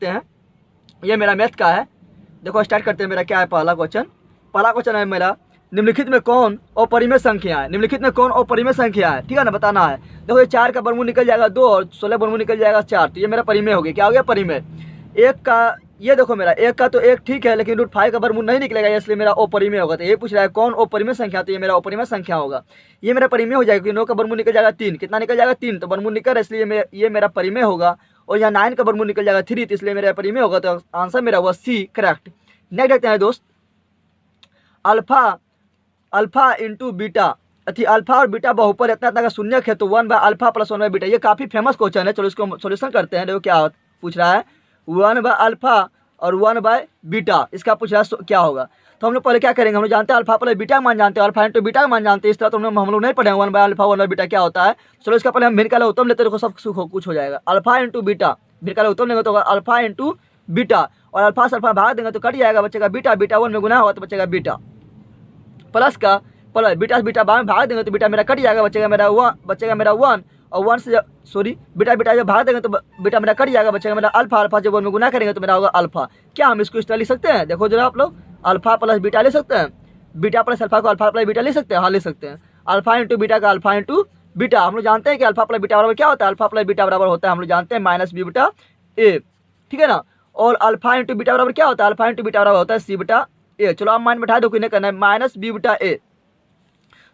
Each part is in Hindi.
देखते हैं, ये मेरा मैथ का है। देखो स्टार्ट करते हैं। मेरा क्या है पहला क्वेश्चन है मेरा, निम्नलिखित में कौन अपरिमेय संख्या है? निम्नलिखित में कौन अपरिमेय संख्या है, ठीक है ना, बताना है। देखो ये 4 का वर्गमूल निकल जाएगा 2 और 16 वर्गमूल निकल जाएगा 4, तो ये मेरा परिमेय हो गया। क्या हो गया? परिमेय। 1 का, ये देखो मेरा 1 का तो 1 ठीक है, लेकिन √5 का वर्गमूल नहीं निकलेगा, इसलिए मेरा अपरिमेय होगा। तो ये पूछ रहा है कौन अपरिमेय संख्या, तो ये मेरा अपरिमेय संख्या होगा। ये मेरा परिमेय हो जाएगा, 9 का वर्गमूल निकल जाएगा 3, कितना निकल जाएगा 3, तो वर्गमूल निकल, इसलिए ये मेरा परिमेय होगा। और यहाँ 9 का वर्गमूल निकल जाएगा 3, तो इसलिए मेरा परिमेय होगा। तो आंसर मेरा हुआ सी, करेक्ट। नेक्स्ट देखते हैं दोस्त, अल्फा इंटू बीटा, अल्फा और बीटा बहुपद इतना का शून्यक है, तो 1/α + 1/β। ये काफ़ी फेमस क्वेश्चन है, चलो इसको सोल्यूशन करते हैं। देखो क्या पूछ रहा है, 1/α और 1/β, इसका पूछ रहा है क्या होगा। तो हम लोग पहले क्या करेंगे, हम लोग जानते हैं अल्फा प्लस बीटा का मान जानते हैं, अल्फा इंटू बीटा का मान जानते हैं। इस तरह तो हम लोग नहीं पढ़े 1/α 1/β क्या होता है। चलो इसका पहले हम भिन्न काल उत्तम लेते हैं, देखो सब कुछ हो जाएगा। अल्फा इंटू बीटा, भिन्न काल उत्तम लेंगे तो अल्फा इंटू बीटा, और अल्फा से अल्फा भाग देंगे तो कट जाएगा, बचेगा बीटा, बीटा 1 में गुना होगा तो बचेगा बीटा, प्लस का प्लस बीटा से बीटा में भाग देंगे तो बीटा मेरा कट जाएगा, बचेगा मेरा 1, और 1 से सॉरी बीटा जब भाग देंगे तो बीटा मेरा कट जाएगा, बचेगा मेरा अल्फा, अल्फा जब 1 में गुना करेंगे तो मेरा होगा अल्फा। क्या हम इसको इस तरह लिख सकते हैं? देखो जरा आप लोग, अल्फा प्लस बीटा ले सकते हैं, बीटा प्लस अल्फा को अल्फा प्लस बीटा ले सकते हैं, हाँ ले सकते हैं। अल्फा इंटू बीटा का अल्फा इंटू बीटा, हम लोग जानते हैं कि अल्फा प्लस बीटा बराबर क्या होता है, अल्फा प्लस बीटा बराबर होता है, हम लोग जानते हैं -b/a, ठीक है ना। और अल्फा इंटू बीटा बराबर क्या होता है, अल्फा इंटू बीटा बराबर होता है c/a। चलो आप मान बैठा दो, किन्हें करना है -b/a,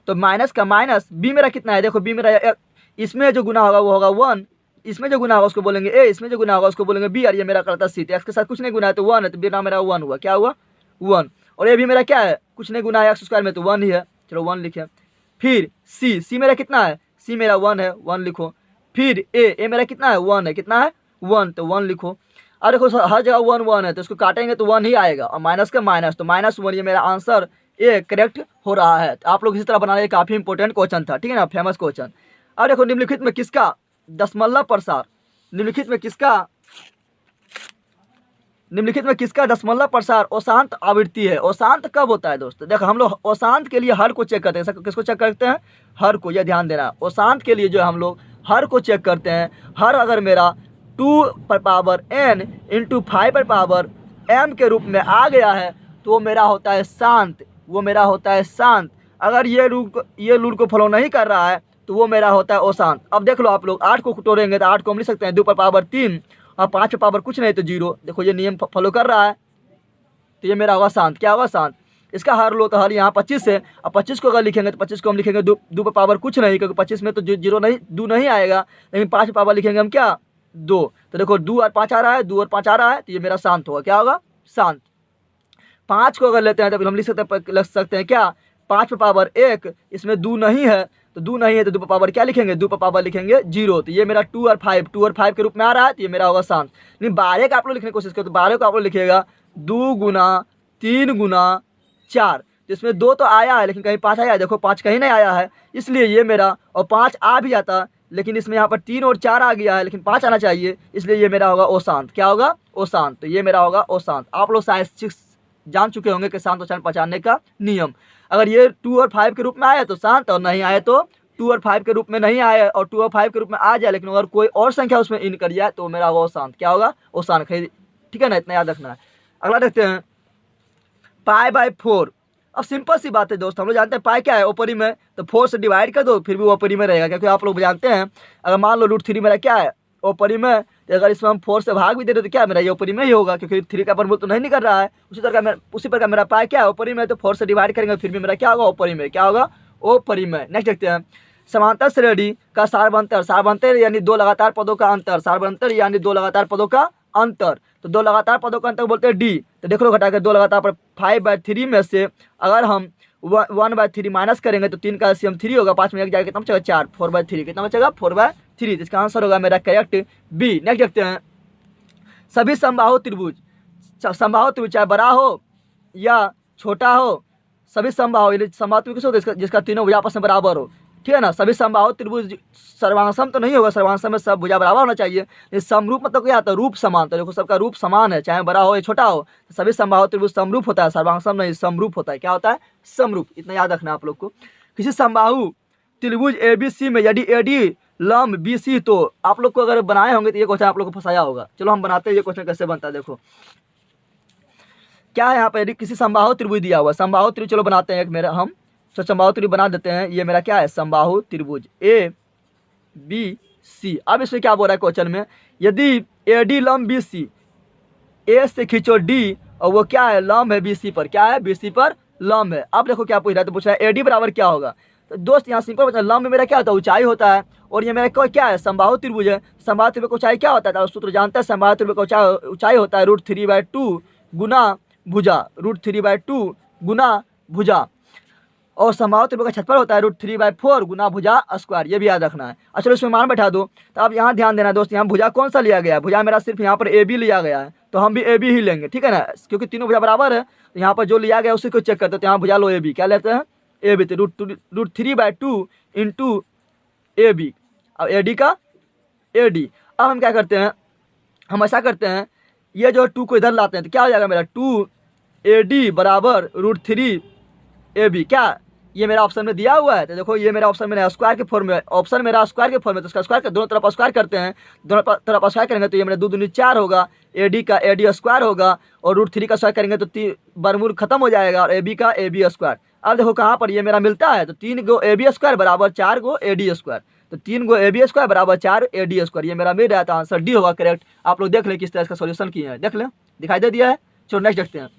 तो माइनस का माइनस, b मेरा कितना है, देखो b मेरा, इसमें जो गुना होगा वो होगा 1, इसमें जो गुना होगा उसको बोलेंगे a, इसमें जो गुना होगा उसको बोलेंगे b, और ये मेरा करता c, तो x के साथ कुछ नहीं गुना है तो 1 है, तो बिना मेरा 1 हुआ, क्या हुआ 1। और ये भी मेरा क्या है, कुछ नहीं गुना है x² में, तो 1 ही है, चलो 1 लिखे। फिर c मेरा कितना है, c मेरा 1 है, 1 लिखो। फिर a मेरा कितना है, 1 है, कितना है 1, तो 1 लिखो। और देखो हर जगह 1 1 है, तो इसको काटेंगे तो 1 ही आएगा, और माइनस का माइनस, तो -1, ये मेरा आंसर ए करेक्ट हो रहा है। तो आप लोग इसी तरह बनाने, ये काफ़ी इंपॉर्टेंट क्वेश्चन था, ठीक है ना, फेमस क्वेश्चन। अब देखो निम्नलिखित में किसका दशमलव प्रसार, निम्नलिखित में किसका दशमलव प्रसार अशांत आवृत्ति है। अशांत कब होता है दोस्तों, देखो हम लोग अशांत के लिए हर को चेक करते हैं, किसको चेक करते हैं, हर को, यह ध्यान देना। अशांत के लिए जो हम लोग हर को चेक करते हैं, हर अगर मेरा 2n × 5m के रूप में आ गया है तो वो मेरा होता है शांत, वो मेरा होता है शांत। अगर ये रूल को फॉलो नहीं कर रहा है तो वो मेरा होता है अशांत। अब देख लो आप लोग, 8 को तोड़ेंगे तो 8 को हम लिख सकते हैं 2/3, और 5 कुछ नहीं तो 0। देखो ये नियम फॉलो कर रहा है, तो ये मेरा होगा शांत। क्या होगा, शांत। इसका हर लो तो हर यहाँ 25 है, और 25 को अगर लिखेंगे तो 25 को हम लिखेंगे 2 कुछ नहीं, क्योंकि 25 में तो 0 नहीं, 2 नहीं आएगा, लेकिन 5 लिखेंगे हम क्या, 2। तो देखो 2 और 5 आ रहा है, 2 और 5 आ रहा है, तो ये मेरा शांत होगा। क्या होगा, शांत। 5 को अगर लेते हैं तो फिर हम लिख सकते हैं क्या, 5/1, इसमें 2 नहीं है, तो 2 नहीं है तो 2 क्या लिखेंगे, 2 लिखेंगे 0। तो ये मेरा 2 और 5 के रूप में आ रहा है, तो ये मेरा होगा शांत। नहीं 12 का आप लोग लिखने की कोशिश करो, तो 12 को आप लोग लिखिएगा 2 × 3 × 4, तो इसमें 2 तो आया है, लेकिन कहीं 5 आया है, देखो 5 कहीं नहीं आया है, इसलिए ये मेरा, और 5 आ भी जाता, लेकिन इसमें यहाँ पर 3 और 4 आ गया है, लेकिन 5 आना चाहिए, इसलिए ये मेरा होगा अशांत। क्या होगा, अशांत। तो ये मेरा होगा अशांत। आप लोग शायद 6 जान चुके होंगे कि शांत और अशांत पहचानने का नियम। अगर ये 2 और 5 के रूप में आया तो शांत, और नहीं आए तो 2 और 5 के रूप में नहीं आए, और 2 और 5 के रूप में आ जाए, लेकिन अगर कोई और संख्या उसमें इन कर जाए तो मेरा होगा अशांत। क्या होगा, अशांत। ठीक है ना, इतना याद रखना है। अगला देखते हैं π/4। अब सिंपल सी बात है दोस्त, हम लोग जानते हैं पाई क्या है, अपरिमेय, तो 4 से डिवाइड कर दो फिर भी वो अपरिमेय रहेगा, क्योंकि आप लोग जानते हैं अगर मान लो √3 मेरा क्या है, अपरिमेय, तो अगर इसमें हम 4 से भाग भी दे रहे तो क्या मेरा ये अपरिमेय ही होगा, क्योंकि 3 का वर्गमूल तो नहीं निकल रहा है। उसी प्रकार मेरा पाई क्या है, अपरिमेय, तो 4 से डिवाइड करेंगे फिर भी मेरा क्या होगा, अपरिमेय। क्या होगा, अपरिमेय। नेक्स्ट देखते हैं समांतर श्रेणी का सारवंतर। सारवंतर यानी 2 लगातार पदों का अंतर, सारवंतर यानी 2 लगातार पदों का अंतर। तो 2 लगातार पदों का अंतर बोलते हैं डी। तो देख लो घटा कर 2 लगातार पर 5/3 में से अगर हम 1/3 माइनस करेंगे तो 3 का LCM 3 होगा, 5 में 1 जाएगा, कितना बचेगा 4, 4/3, कितना बचेगा 4/3। इसका आंसर होगा मेरा करेक्ट बी। नेक्स्ट देखते हैं सभी समबाहु त्रिभुज। समबाहु त्रिभुज चाहे बड़ा हो या छोटा हो, सभी समबाहु समबाहु त्रिभुज किस होता है, जिसका तीनों भुजा आपस में बराबर हो, ठीक है ना। सभी समबाहु त्रिभुज सर्वांगसम तो नहीं होगा, सर्वांगसम में सब भुजा बराबर होना चाहिए। समरूप मतलब क्या आता है, रूप समान। तो देखो सबका रूप समान है, चाहे बड़ा हो या छोटा हो, तो सभी समबाहु त्रिभुज समरूप होता है, सर्वांगसम नहीं, समरूप होता है। क्या होता है, समरूप। इतना याद रखना आप लोग को। किसी समबाहु त्रिभुज ABC में यदि AD लंब BC, तो आप लोग को अगर बनाए होंगे तो ये क्वेश्चन आप लोग को फंसाया होगा। चलो हम बनाते हैं ये क्वेश्चन कैसे बनता है। देखो क्या है यहाँ पे, यदि किसी समबाहु त्रिभुज दिया हुआ, समबाहु त्रिभुज चलो बनाते हैं एक मेरा हम, तो समबाहु त्रिभुज बना देते हैं। ये मेरा क्या है, समबाहु त्रिभुज ABC। अब इसमें क्या बोल रहा है क्वेश्चन में, यदि AD लंब BC, A से खींचो D और वो क्या है, लंब है BC पर, क्या है, BC पर लंब है। अब देखो क्या पूछ रहा है, तो पूछ रहा है AD बराबर क्या होगा। तो दोस्त यहाँ सिंपल बता, लंब मेरा क्या होता है, ऊंचाई होता है, और ये मेरा क्या है, समबाहु त्रिभुज है। समबाहु त्रिभुज की ऊंचाई क्या होता है, तो सूत्र जानते हैं, समबाहु त्रिभुज का ऊंचाई होता है √3/2 गुना भुजा, √3/2 गुना भुजा, और समबाहु त्रिभुज का क्षेत्रफल होता है √3/4 गुना भुजा स्क्वायर। ये भी याद रखना है। अच्छा इसमें मान बैठा दो। तो अब यहाँ ध्यान देना दोस्त, यहाँ भुजा कौन सा लिया गया है, भुजा मेरा सिर्फ यहाँ पर AB लिया गया है, तो हम भी AB ही लेंगे, ठीक है ना, क्योंकि तीनों भुजा बराबर है। तो यहाँ पर जो लिया गया उसी को चेक करते हैं। तो यहाँ भुजा लो AB, क्या लेते हैं, AB, तो √3/2 इंटू AB, अब AD का AD। अब हम क्या करते हैं, हम ऐसा करते हैं, ये जो 2 को इधर लाते हैं, तो क्या हो जाएगा मेरा 2AD बराबर √3AB। क्या ये मेरा ऑप्शन में दिया हुआ है, तो देखो ये मेरा ऑप्शन में स्क्वायर के फॉर्म में, ऑप्शन मेरा स्क्वायर के फॉर्म में, तो इसका स्क्वायर दोनों तरफ स्क्वायर करते हैं, दोनों तरफ स्क्वायर करेंगे तो ये मेरा 2 दूनी 4 होगा, AD का AD स्क्वायर होगा, और √3 का स्क्वायर करेंगे तो बरमूल खत्म हो जाएगा, और AB का AB स्क्वायर। अब देखो कहाँ पर ये मेरा मिलता है, तो 3 गो AB स्क्वायर बराबर 4 गो AD स्क्वायर, तो 3 गो AB स्क्वायर बराबर 4 AD स्क्वायर, ये मेरा मिल रहा है। तो आंसर D होगा करेक्ट। आप लोग देख लें किस तरह इसका सोल्यूशन किया है, देख लें, दिखाई दे दिया है। चलो नेक्स्ट देखते हैं।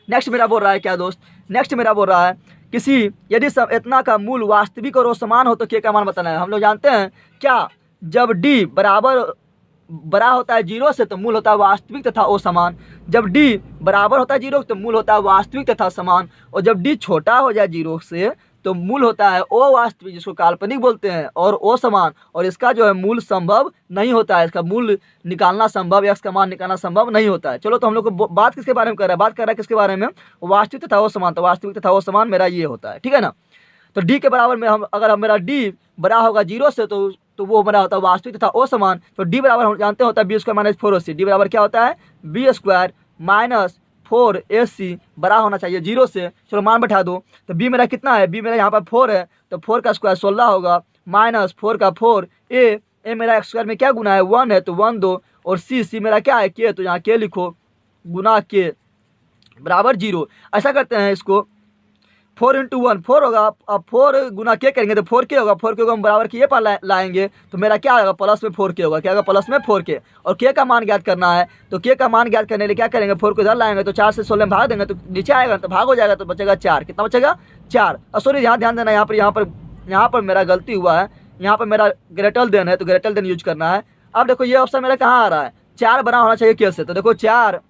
नेक्स्ट मेरा बोल रहा है क्या दोस्त, नेक्स्ट मेरा बोल रहा है किसी यदि सब इतना का मूल वास्तविक और समान हो तो के का मान बताना है। हम लोग जानते हैं क्या, जब D बराबर बड़ा होता है 0 से तो मूल होता है वास्तविक तथा ओ समान, जब D बराबर होता है 0 तो मूल होता है वास्तविक तथा समान, और जब D छोटा हो जाए 0 से तो मूल होता है ओ वास्तविक, जिसको काल्पनिक बोलते हैं, और ओ समान, और इसका जो है मूल संभव नहीं होता है, इसका मूल निकालना संभव या इसका मान निकालना संभव नहीं होता है। चलो तो हम लोग को बात किसके बारे में कर रहा है, बात कर रहा है किसके बारे में, वास्तविक तथा ओ समान, तो वास्तविक तथा ओ समान मेरा ये होता है, ठीक है ना। तो D के बराबर में हम अगर मेरा D बड़ा होगा 0 से तो वो बड़ा होता है वास्तविक तथा ओ समान, तो D बराबर हम जानते होता है B² - 4AC। D बराबर क्या होता है, B² - 4AC बड़ा होना चाहिए 0 से। चलो मान बैठा दो, तो B मेरा कितना है, B मेरा यहाँ पर 4 है, तो 4 का स्क्वायर 16 होगा, -4 का 4, A मेरा स्क्वायर में क्या गुना है, 1 है, तो 1 2, और C मेरा क्या है, K, तो यहाँ K लिखो, गुना K बराबर 0। ऐसा करते हैं इसको, 4 × 1 4 होगा, अब 4 गुना K करेंगे तो 4K होगा, 4K को हम बराबर K पर लाएंगे तो मेरा क्या आएगा, प्लस में 4K होगा, क्या होगा, प्लस में 4K, और K का मान ज्ञात करना है। तो K का मान ज्ञात करने के लिए क्या करेंगे, 4 को इधर लाएंगे तो 4 से 16 में भाग देंगे तो नीचे आएगा, तो भाग हो जाएगा, तो बचेगा 4, कितना बचेगा, 4। और सॉरी यहाँ ध्यान देना, यहाँ पर मेरा गलती हुआ है, यहाँ पर मेरा ग्रेटर देन है, तो ग्रेटर देन यूज करना है। अब देखो ये ऑप्शन मेरा कहाँ आ रहा है, 4 बड़ा होना चाहिए K से, तो देखो 4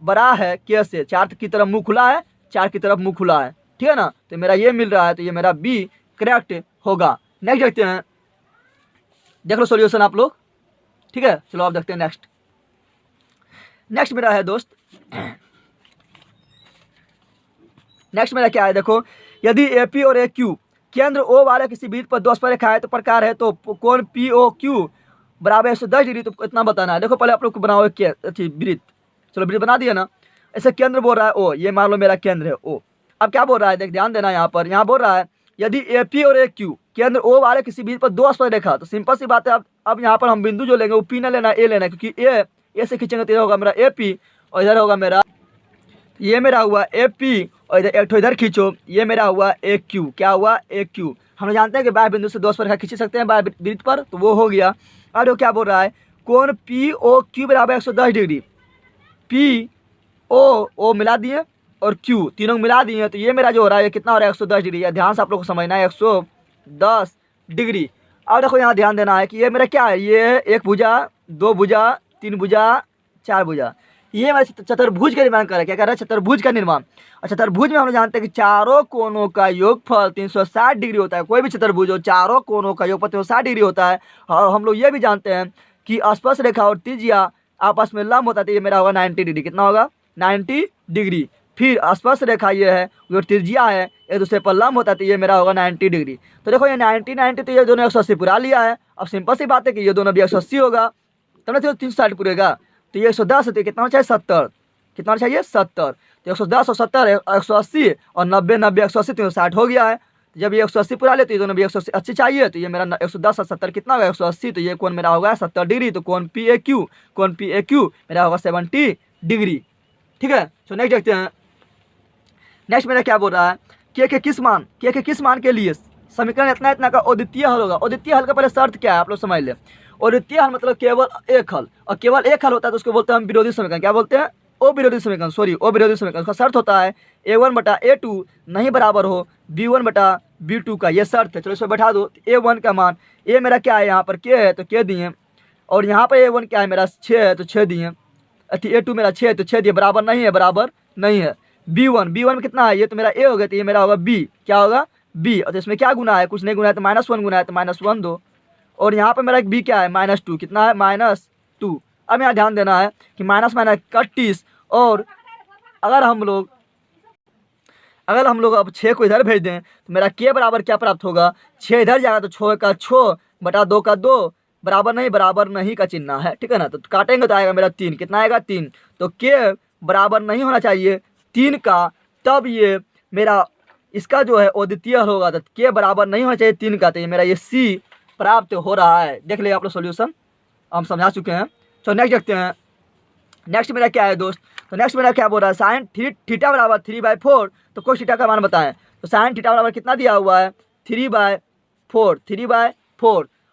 बड़ा है K से, 4 की तरफ मुँह खुला है, 4 की तरफ मुँह खुला है, ठीक है ना, तो मेरा ये मिल रहा है, तो ये मेरा B करेक्ट होगा। नेक्स्ट देखते हैं, देख लो सॉल्यूशन आप लोग, ठीक है। चलो आप देखते हैं नेक्स्ट मेरा है दोस्त, नेक्स्ट मेरा क्या है, देखो यदि AP और AQ केंद्र O वाले किसी वृत्त पर 2 स्पर्शरेखा है तो प्रकार है, तो कोण POQ बराबर 110 डिग्री, तो इतना बताना है। देखो पहले आप लोग को बनाओ वृत्त, चलो वृत्त बना दिया ना, ऐसे केंद्र बोल रहा है O, ये मान लो मेरा केंद्र है O। अब क्या बोल रहा है, देख ध्यान देना, यहाँ बोल रहा है यदि AP और AQ केंद्र O वाले किसी वृत्त पर 2 स्पर्शरेखा, तो सिंपल सी बात है। अब यहाँ पर हम बिंदु जो लेंगे वो P ना लेना, A लेना है, क्योंकि A से खींचेंगे तो इधर होगा मेरा AP, और इधर होगा मेरा, ये मेरा हुआ AP, और इधर एक इधर खींचो, ये मेरा हुआ AQ, क्या हुआ, AQ। हम जानते हैं कि बाह्य बिंदु से 2 स्पर्शरेखा खींच सकते हैं बाह्य वृत्त पर, तो वो हो गया। अब क्या बोल रहा है, कोण POQ बराबर 110 डिग्री, PO मिला दिए और Q तीनों मिला दिए, तो ये मेरा जो हो रहा है ये कितना हो रहा है, 110 डिग्री। या ध्यान से आप लोग को समझना है, 110 डिग्री। अब देखो यहाँ ध्यान देना है कि ये मेरा क्या है, ये 1 भुजा, 2 भुजा, 3 भुजा, 4 भुजा, ये मेरा चतुर्भुज का निर्माण कर रहा है। क्या कर रहा है, चतुर्भुज का निर्माण। और चतुर्भुज में हम लोग जानते हैं कि चारों कोनों का योगफल 360 डिग्री होता है। कोई भी चतुर्भुज हो, चारों कोनों का योगफल 360 डिग्री होता है। और हम लोग ये भी जानते हैं कि स्पर्श रेखा और त्रिज्या आपस में लंब होता है, तो ये मेरा होगा 90 डिग्री। कितना होगा, 90 डिग्री। फिर स्पर्श रेखा ये है, जो त्रिज्या है, एक दूसरे पर लंब होता है, तो ये मेरा होगा 90 डिग्री। तो देखो ये 90 तो ये दोनों 180 पूरा लिया है। अब सिंपल सी बात है कि ये दोनों भी 180 होगा, तब ना 360 पूरेगा, तो ये 110 है, तो कितना होना चाहिए, 70। कितना होना चाहिए, 70। तो 110 और 70 180, और 90 90 180 360 हो गया है। जब ये 180 पूरा ले तो ये दोनों भी 180 चाहिए, तो ये मेरा 110 और 70 कितना होगा 180, तो ये कोण मेरा होगा 70 डिग्री, तो कोण पी ए क्यू मेरा होगा 70 डिग्री। ठीक है, तो नेक्स्ट देखते हैं। नेक्स्ट मेरा क्या बोल रहा है, के के किस मान के लिए समीकरण इतना इतना का अद्वितीय हल होगा। अद्वितीय हल का पहले शर्त क्या है आप लोग समझ ले। अद्वितीय हल मतलब केवल एक हल, और केवल एक हल होता है तो उसको बोलते हैं हम विरोधी समीकरण। क्या बोलते हैं, ओ विरोधी समीकरण। उसका शर्त होता है a1/a2 नहीं बराबर हो b1/b2 का, ये शर्त है। चलो इसमें बैठा दो। a1 का मान, ए मेरा क्या है यहाँ पर k है तो k दिए, और यहाँ पर a1 क्या है मेरा 6 है तो 6 दिए, a2 मेरा 6 है तो 6 दिए, बराबर नहीं है। b1 में कितना है, ये तो मेरा a हो गया, तो ये मेरा होगा b, क्या होगा b, और तो इसमें क्या गुना है, कुछ नहीं गुना है तो -1 गुना है तो -1 दो, और यहाँ पर मेरा b क्या है -2, कितना है -2। अब यहाँ ध्यान देना है कि माइनस कट 30, और अगर हम लोग अब 6 को इधर भेज दें तो मेरा के बराबर क्या प्राप्त होगा, 6 इधर जाएगा तो 6 का 6 बटा 2 का 2 बराबर नहीं का चिन्ह है। ठीक है ना, तो काटेंगे तो आएगा मेरा 3, कितना आएगा 3, तो के बराबर नहीं होना चाहिए 3 का, तब ये मेरा इसका जो है अद्वितीय हल होगा। तो के बराबर नहीं होना चाहिए 3 का, तो ये मेरा ये सी प्राप्त हो रहा है। देख ले आप लोग सोल्यूशन हम समझा चुके हैं। तो नेक्स्ट देखते हैं। नेक्स्ट मेरा क्या है दोस्त, तो नेक्स्ट मेरा क्या बोल रहा है, साइन थीटा बराबर 3/4, तो कोस थीटा का मान बताएं। तो साइन थीटा बराबर कितना दिया हुआ है 3/4,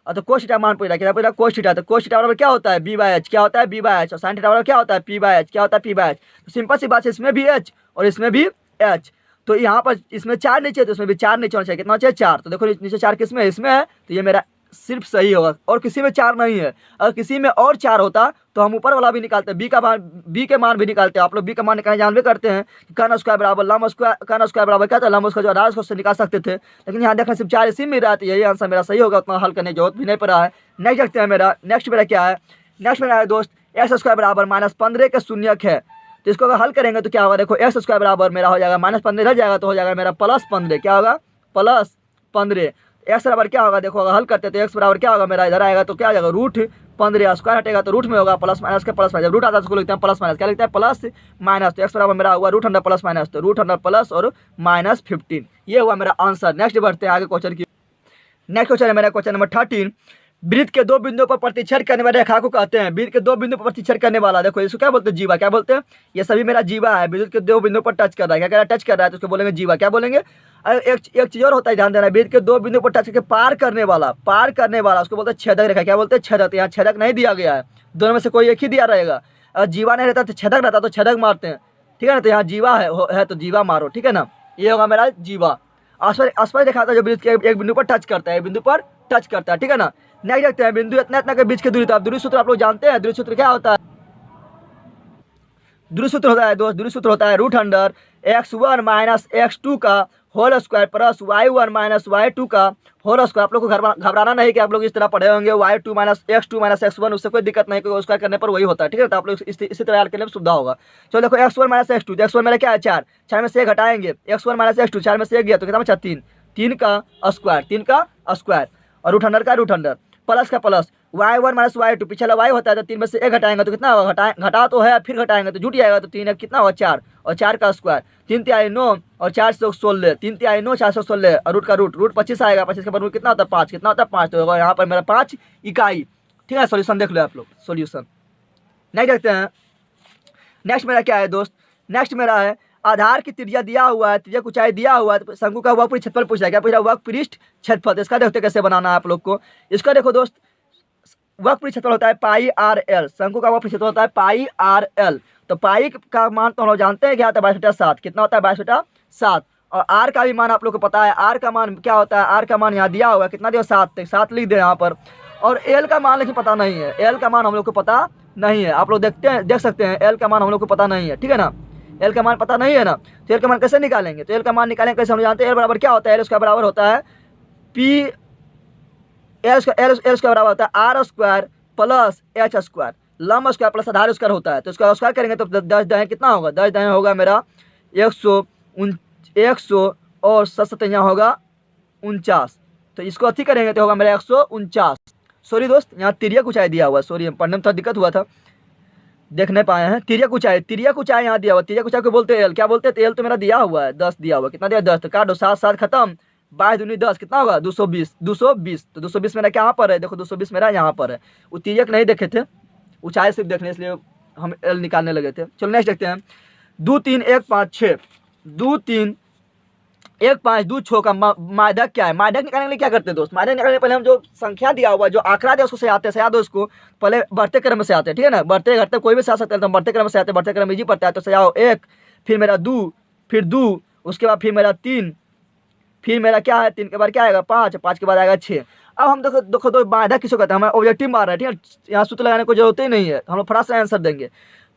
और तो कोस थीटा मान पूछा, क्या पूछा कोस थीटा, तो कोस थीटा बराबर क्या होता है b/h, क्या होता है b/h, और साइन थीटा बराबर क्या होता है p/h, क्या होता है p/h। तो सिंपल सी बात है, इसमें भी h और इसमें भी h, तो यहाँ पर इसमें 4 नीचे तो इसमें भी 4 नीचे होना चाहिए, कितना चाहिए 4, तो देखो नीचे 4 किस में है, इसमें है, तो ये मेरा सिर्फ सही होगा, और किसी में 4 नहीं है। अगर किसी में और 4 होता तो हम ऊपर वाला भी निकालते, बी के मान भी निकालते। आप लोग बी का मान निकालने जानबे करते हैं, कर्ण स्क्वायर बराबर लंब स्क्वायर, कर्ण स्क्वायर बराबर क्या था लंब स्क्वायर, जो आधार उसको निकाल सकते थे, लेकिन यहाँ देखना सिर्फ 4 इसी में रहा, तो यही आंसर मेरा सही होगा, उतना हल करने की जरूरत भी नहीं पड़ा है। नेक्स्ट देखते हैं नेक्स्ट मेरा क्या है, नेक्स्ट मेरा है दोस्त एक्स स्क्वायर बराबर -15 के शून्यक है, तो इसको अगर हल करेंगे तो क्या होगा, देखो एक्स स्क्वायर बराबर मेरा हो जाएगा -15 इधर जाएगा तो हो जाएगा मेरा +15, क्या होगा +15। एक्स बराबर क्या होगा, देखो अगर हल करते तो एक्स बराबर क्या होगा मेरा, इधर आएगा तो क्या आ जाएगा √15, स्क्वायर हटेगा तो रूट में होगा प्लस माइनस के प्लस माइनस, जब रूट आता है उसको लिखते हैं प्लस माइनस, क्या लिखते हैं प्लस माइनस, तो एक्स बराबर मेरा हुआ √100 प्लस माइनस, तो √100 प्लस और -15, ये हुआ मेरा आंसर। नेक्स्ट बढ़ते हैं आगे क्वेश्चन की। नेक्स्ट क्वेश्चन है मेरा क्वेश्चन नंबर 13। वृत्त के 2 बिंदुओं पर प्रतिच्छेद करने वाले रेखा को कहते हैं। वृत्त के 2 बिंदु पर प्रतिच्छेद करने वाला, देखो इसको क्या बोलते हैं जीवा, क्या बोलते हैं, ये सभी मेरा जीवा है। वृत्त के 2 बिंदु पर टच कर रहा है, क्या कह रहा है टच कर रहा है, तो उसको बोलेंगे जीवा, क्या बोलेंगे। एक चीज और होता है ध्यान देना, वृत्त के 2 बिंदु पर टच करके पार करने वाला उसको बोलते हैं छेदक रेखा, क्या बोलते हैं छेदक। यहाँ छेदक नहीं दिया गया है, दोनों में से कोई एक ही दिया रहेगा। अगर जीवा नहीं रहता तो छेदक रहता तो छेदक मारते हैं, ठीक है ना, तो यहाँ जीवा है तो जीवा मारो, ठीक है ना, ये होगा मेरा जीवा। स्पर्श दिखाता है जो वृत्त के एक बिंदु पर टच करता है, बिंदु पर टच करता है, ठीक है ना। नेक्स्ट देखते हैं बिंदु इतना इतना के बीच की दूरी, तो आप दूरी सूत्र आप लोग जानते हैं, दूरी सूत्र क्या होता है, दूरी सूत्र होता है दोस्त, दूरी सूत्र होता है √x1 - x2 का whole square plus y1 - y2 का होल स्क्वायर। आप लोग को घबराना नहीं कि आप लोग इस तरह पढ़े होंगे y2 - x2 - x1, उससे कोई दिक्कत नहीं, कोई स्क्वायर करने पर वही होता है, ठीक है, तो आप लोग इसी तरह के लिए सुविधा होगा। चलो देखो x1 - x2, x1 मेरा क्या है 4, 4 में से 1 घटाएंगे, x1 - x2 4 में से 1 गया तो कितना बचा 3, 3 का स्क्वायर और √100 का √100 प्लस का प्लस y1 - y2, पिछला y होता है तो 3 में से 1 घटाएंगे तो कितना होगा, घटा तो है फिर घटाएंगे तो जुट जाएगा, तो 3 कितना होगा 4 और 4 का स्क्वायर, 3 × 9 और 4 से 16, 3 × 9 416 और रूट का रूट 25 आएगा, 25 के बाद रूट कितना होता है 5, कितना होता है 5, तो होगा यहाँ पर मेरा 5 इकाई, ठीक है। सॉल्यूशन देख लो आप लोग, सॉल्यूशन नहीं देखते हैं। नेक्स्ट मेरा क्या है दोस्त, नेक्स्ट मेरा है आधार की त्रिज्या दिया हुआ है, त्रिज्या ऊंचाई दिया हुआ है, तो शंकु का वक्र क्षेत्रफल पूछ रहा है, क्या पूछ रहा है वक्र क्षेत्रफल। इसका देखते कैसे बनाना है आप लोग को। इसका देखो दोस्त, वक्र क्षेत्रफल होता है πr/l, शंकु का वक्र क्षेत्रफल होता है πr/l, तो पाई का मान तो हम लोग जानते हैं क्या होता है 22/7, कितना होता है 22/7, और आर का भी मान आप लोग को पता है, आर का मान क्या होता है, आर का मान यहाँ दिया हुआ है, कितना दिया 7 लिख दे यहाँ पर, और एल का मान लेकिन पता नहीं है, एल का मान हम लोग को पता नहीं है, आप लोग देख सकते हैं एल का मान हम लोग को पता नहीं है, ठीक है ना, एल का मान पता नहीं है ना, तो एल का मान कैसे निकालेंगे, तो एल का मान निकालेंगे कैसे हम जानते हैं, एल बराबर क्या होता है, एल उसका बराबर होता है एल उसका बराबर होता है r² प्लस h², लंब स्क्वायर प्लस आधार स्क्वायर होता है, तो इसका स्क्वायर करेंगे तो 10 दाएं कितना होगा, 10 दाएं होगा मेरा 100 और 7 यहाँ होगा 49, तो इसको अथी करेंगे तो होगा मेरा 149। सॉरी दोस्त, यहाँ तिर्यक ऊंचाई दिया हुआ है, सॉरी पढ़ने में थोड़ा दिक्कत हुआ था, देख नहीं पाए हैं। तिर्यक ऊंचाई यहाँ दिया हुआ, तिर्यक ऊंचाई को बोलते हैं एल, क्या बोलते हैं, तो एल तो मेरा दिया हुआ है 10 दिया हुआ, कितना दिया 10, तो काटो 7 खत्म, 22 दूनी 10 कितना होगा 220, 220। तो 220 मेरा क्या पर है, देखो 220 मेरा यहाँ पर है। उत्तेजक नहीं देखे थे, ऊंचाई सिर्फ देखने, इसलिए हम एल निकालने लगे थे। चलो नेक्स्ट देखते हैं। 2 3 1 5 6, 2 3 1 5 2 6 का माध्यक क्या है। माध्यक निकालने के लिए क्या करते हैं दोस्त, माध्यक निकालने पहले हम जो संख्या दिया हुआ, जो आंकड़ा दिया उसको से आते हैं, सजा दो इसको, पहले बढ़ते क्रम में से आते हैं, ठीक है ना। बढ़ते घटते कोई भी से आ सकते हैं, तो हम बढ़ते क्रम में से आते हैं, बढ़ते क्रम में इजी पड़ता है। तो सजाओ 1, फिर मेरा 2, फिर 2, उसके बाद फिर मेरा 3, फिर मेरा क्या है 3 के बाद क्या आएगा 5, 5 के बाद आएगा 6। अब हम देखो तो माध्यक किसको कहते हैं, हमें ऑब्जेक्टिव मार रहा है, ठीक है, यहाँ सूत्र लगाने को जरूरत ही नहीं है, हम लोग फटाक से आंसर देंगे।